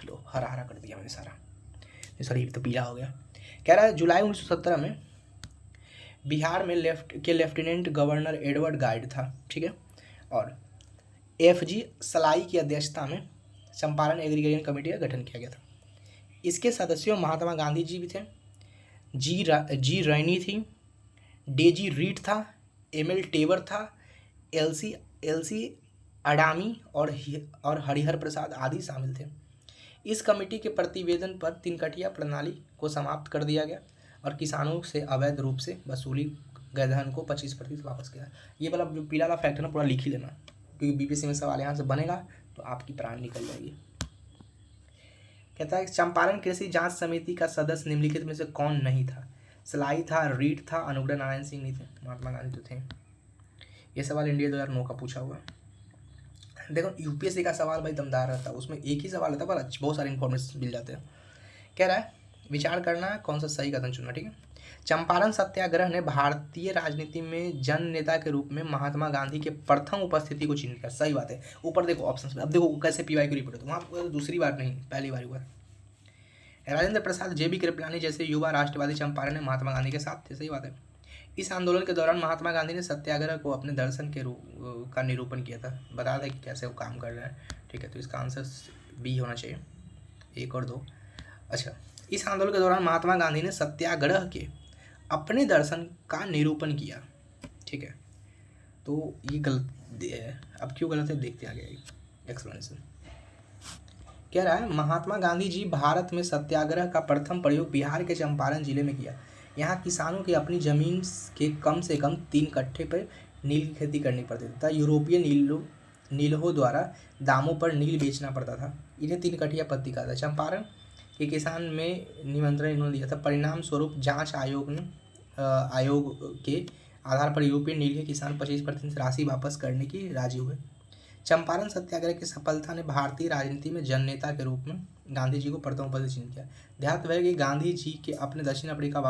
लो हरा हरा कर दिया मैंने सारा, सॉरी तो पीला हो गया। कह रहा है जुलाई 1917 में बिहार में लेफ्टिनेंट गवर्नर एडवर्ड गाइड था, ठीक है, और एफ जी सलाई की अध्यक्षता में चंपारण एग्रीगेशन कमेटी का गठन किया गया था। इसके सदस्यों महात्मा गांधी जी भी थे, जी रैनी थी, डेजी रीड था, एमएल टेवर था, एलसी अडामी और हरिहर प्रसाद आदि शामिल थे। इस कमेटी के प्रतिवेदन पर तिनकटिया प्रणाली को समाप्त कर दिया गया और किसानों से अवैध रूप से वसूली गए धन को 25% वापस किया। ये वाला जो पीला वाला फैक्ट है ना, पूरा लिख ही लेना, क्योंकि बीपीएससी में सवाल यहाँ से बनेगा तो आपकी प्राण निकल जाएगी। कहता है चंपारण कृषि जांच समिति का सदस्य निम्नलिखित में से कौन नहीं था? सलाई था, रीड था, अनुग्रह नारायण सिंह नहीं थे, महात्मा गांधी तो थे। ये सवाल इंडिया 2009 का पूछा हुआ। देखो यूपीएससी का सवाल भाई दमदार रहता है, उसमें एक ही सवाल रहता है पर बहुत सारे इन्फॉर्मेशन मिल जाते हैं। कह रहा है विचार करना है कौन सा सही कदम चुनना, ठीक है। चंपारण सत्याग्रह ने भारतीय राजनीति में जन नेता के रूप में महात्मा गांधी के प्रथम उपस्थिति को चिन्हित किया। सही बात है। ऊपर देखो ऑप्शन, अब देखो कैसे पीवाई की रिपोर्ट है, तो वहाँ दूसरी बार नहीं पहली बार हुआ। राजेंद्र प्रसाद, जेबी कृपलानी जैसे युवा राष्ट्रवादी चंपारण में महात्मा गांधी के साथ थे। सही बात है। इस आंदोलन के दौरान महात्मा गांधी ने सत्याग्रह को अपने दर्शन के का निरूपण किया था। बता दें कि कैसे वो काम कर रहे हैं, ठीक है। तो इसका आंसर बी होना चाहिए, 1 और 2। अच्छा, इस आंदोलन के दौरान महात्मा गांधी ने सत्याग्रह के अपने दर्शन का निरूपण किया, ठीक है। तो ये गलत है, अब क्यों गलत है देखते आगे एक्सप्लेनेशन। कह रहा है महात्मा गांधी जी भारत में सत्याग्रह का प्रथम प्रयोग बिहार के चंपारण जिले में किया। यहाँ किसानों की अपनी जमीन के कम से कम 3 कट्ठे पर नील की खेती करनी पड़ती तथा यूरोपीय नीलों द्वारा दामों पर नील बेचना पड़ता था। इन्हें 3 कट्ठिया पत्ती कहा था। चंपारण के किसान में निमंत्रण इन्होंने दिया था। परिणाम स्वरूप जांच आयोग के आधार पर यूरोपीय नील के किसान 25% राशि वापस करने की राजी हुए। चंपारण सत्याग्रह की सफलता ने भारतीय राजनीति में जननेता के रूप में गांधी जी को प्रथम पद चिन्हित किया। ध्यान रहे कि गांधी जी के अपने दक्षिण अफ्रीका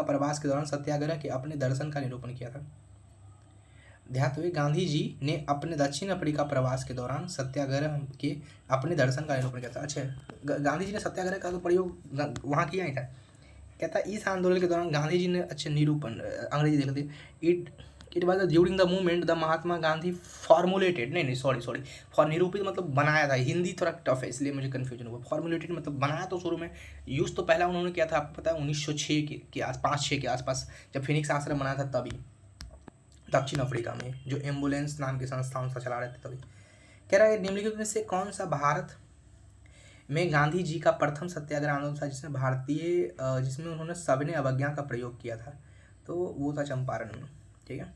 प्रवास के दौरान सत्याग्रह के अपने दर्शन का निरूपण किया था। ध्यान रहे गांधी जी ने अपने दक्षिण अफ्रीका प्रवास के दौरान सत्याग्रह के अपने दर्शन का निरूपण किया था। अच्छा, गांधी जी ने सत्याग्रह का तो प्रयोग वहाँ किया ही था। कहता है इस आंदोलन के दौरान गांधी जी ने अच्छे निरूपण, अंग्रेजी देख लेते, it was during the movement the Mahatma Gandhi formulated, नहीं सॉरी फॉर निरूपित मतलब बनाया था। हिंदी थोड़ा टफ है इसलिए मुझे कन्फ्यूजन हुआ। फॉर्मुलेटेड मतलब बनाया तो शुरू में यूज़ तो पहला उन्होंने किया था, आपको पता है 1906 के आसपास, 5-6 के आसपास, जब फिनिक्स आश्रम बनाया था तभी, दक्षिण अफ्रीका में, जो एम्बुलेंस नाम की संस्था चला रहे थे तभी। कह रहा है निम्नलिखित में से कौन सा भारत में गांधी जी का प्रथम सत्याग्रह आंदोलन था जिसमें उन्होंने सविनय अवज्ञा का प्रयोग किया था? तो वो था चंपारण में, ठीक है।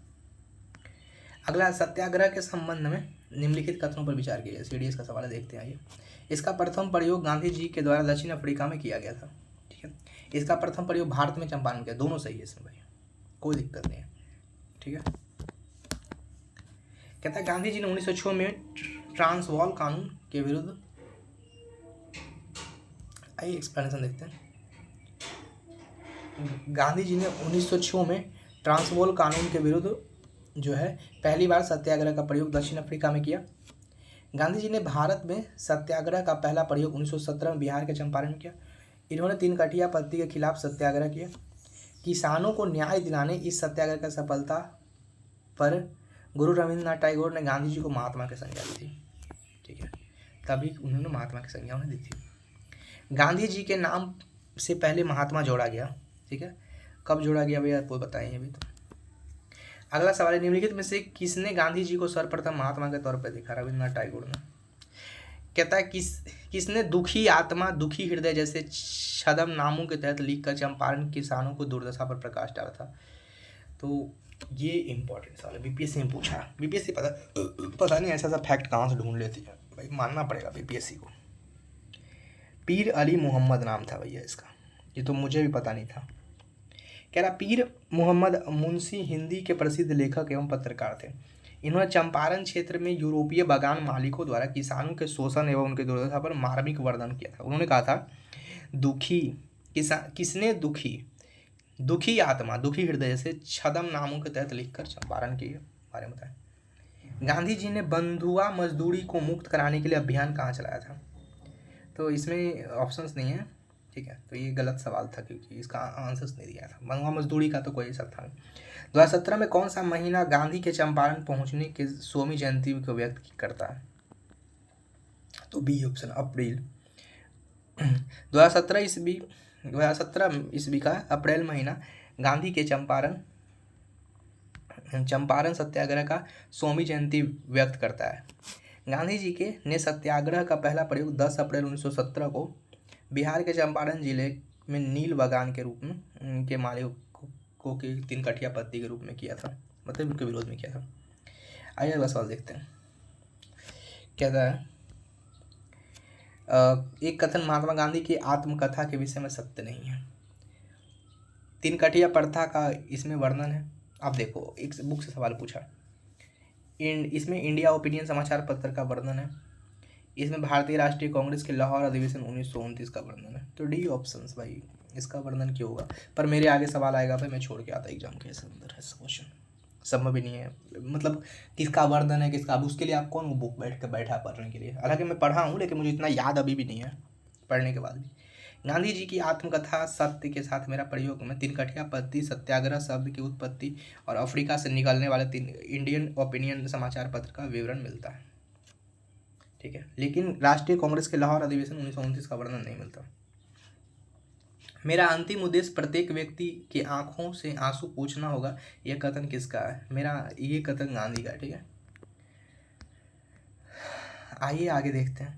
अगला, सत्याग्रह के संबंध में निम्नलिखित कथनों पर विचार किया। सीडीएस का सवाल है, देखते हैं आइए। इसका प्रथम प्रयोग गांधी जी के द्वारा दक्षिण अफ्रीका में किया गया था, ठीक है। इसका प्रथम प्रयोग भारत में चंपारण किया, दोनों सही है इसमें भाई, कोई दिक्कत नहीं है, ठीक है। कहता है गांधी जी ने 1906 में ट्रांसवाल कानून के विरुद्ध, आइए एक्सप्लेनेशन देखते हैं। गांधी जी ने 1906 में ट्रांसवाल कानून के विरुद्ध जो है पहली बार सत्याग्रह का प्रयोग दक्षिण अफ्रीका में किया। गांधी जी ने भारत में सत्याग्रह का पहला प्रयोग 1917 में बिहार के चंपारण में किया। इन्होंने 3 कट्ठिया पत्ती के खिलाफ सत्याग्रह किया। किसानों को न्याय दिलाने इस सत्याग्रह की सफलता पर गुरु रविंद्रनाथ टैगोर ने गांधी जी को महात्मा की संज्ञा दी थी, ठीक है। तभी उन्होंने महात्मा की संज्ञा उन्हें दी थी। गांधी जी के नाम से पहले महात्मा जोड़ा गया, ठीक है। कब जोड़ा गया भैया कोई बताएंगे अभी तो। अगला सवाल है निम्नलिखित में से किसने गांधी जी को सर्वप्रथम महात्मा के तौर पर देखा? रविंद्रनाथ टैगोर ने। कहता है किसने दुखी आत्मा दुखी हृदय जैसे छद्म नामों के तहत लिखकर चंपारण किसानों को दुर्दशा पर प्रकाश डाला था? तो ये इंपॉर्टेंट सवाल है, बीपीएससी में पूछा। बीपीएससी पता नहीं ऐसा फैक्ट कहाँ से ढूंढ लेती है भाई, मानना पड़ेगा बीपीएससी को। पीर अली मोहम्मद नाम था भैया इसका, ये तो मुझे भी पता नहीं था। कह रहा पीर मोहम्मद मुंशी हिंदी के प्रसिद्ध लेखक एवं पत्रकार थे। इन्होंने चंपारण क्षेत्र में यूरोपीय बागान मालिकों द्वारा किसानों के शोषण एवं उनके दुर्दशा पर मार्मिक वर्णन किया था। उन्होंने कहा था दुखी किसान किसने दुखी आत्मा दुखी हृदय से छदम नामों के तहत लिखकर चंपारण के बारे में बताया। गांधी जी ने बंधुआ मजदूरी को मुक्त कराने के लिए अभियान कहाँ चलाया था? तो इसमें ऑप्शंस नहीं है, ठीक है, तो ये गलत सवाल था क्योंकि इसका आंसर्स नहीं दिया था। बंधुआ मजदूरी का तो कोई असर था नहीं। 2017 में कौन सा महीना गांधी के चंपारण पहुंचने के 100वीं जयंती को व्यक्त करता है? तो बी ऑप्शन अप्रैल। 2017 ईस्वी का अप्रैल महीना गांधी के चंपारण सत्याग्रह का 100वीं जयंती व्यक्त करता है। गांधी जी के ने सत्याग्रह का पहला प्रयोग 10 अप्रैल 1917 को बिहार के चंपारण जिले में नील बागान के रूप में के मालिकों के 3 कठिया पत्ती के रूप में किया था, मतलब उनके विरोध में किया था। आइए अगला सवाल देखते हैं। कहता है एक कथन महात्मा गांधी की आत्मकथा के विषय में सत्य नहीं है। 3 कठिया प्रथा का इसमें वर्णन है। आप देखो एक बुक से सवाल पूछा, इसमें इंडिया ओपिनियन समाचार पत्र का वर्णन है, इसमें भारतीय राष्ट्रीय कांग्रेस के लाहौर अधिवेशन 1929 का वर्णन है। तो डी ऑप्शंस भाई, इसका वर्णन क्यों होगा? पर मेरे आगे सवाल आएगा भाई, मैं छोड़ के आता एग्जाम के अंदर है क्वेश्चन, संभव भी नहीं है, मतलब किसका वर्णन है किसका, अब उसके लिए आप कौन बुक बैठा पढ़ने के लिए। हालांकि मैं पढ़ा हूँ लेकिन मुझे इतना याद अभी भी नहीं है पढ़ने के बाद भी। गांधी जी की आत्मकथा सत्य के साथ मेरा प्रयोग में 3 कठिया पत्ती, सत्याग्रह शब्द की उत्पत्ति और अफ्रीका से निकलने वाले 3 इंडियन ओपिनियन समाचार पत्र का विवरण मिलता है, ठीक है, लेकिन राष्ट्रीय कांग्रेस के लाहौर अधिवेशन 1929 का वर्णन नहीं मिलता। मेरा अंतिम उद्देश्य प्रत्येक व्यक्ति की आंखों से आंसू पूछना होगा, यह कथन किसका है? ये कथन गांधी का है, ठीक है। आइए आगे देखते हैं।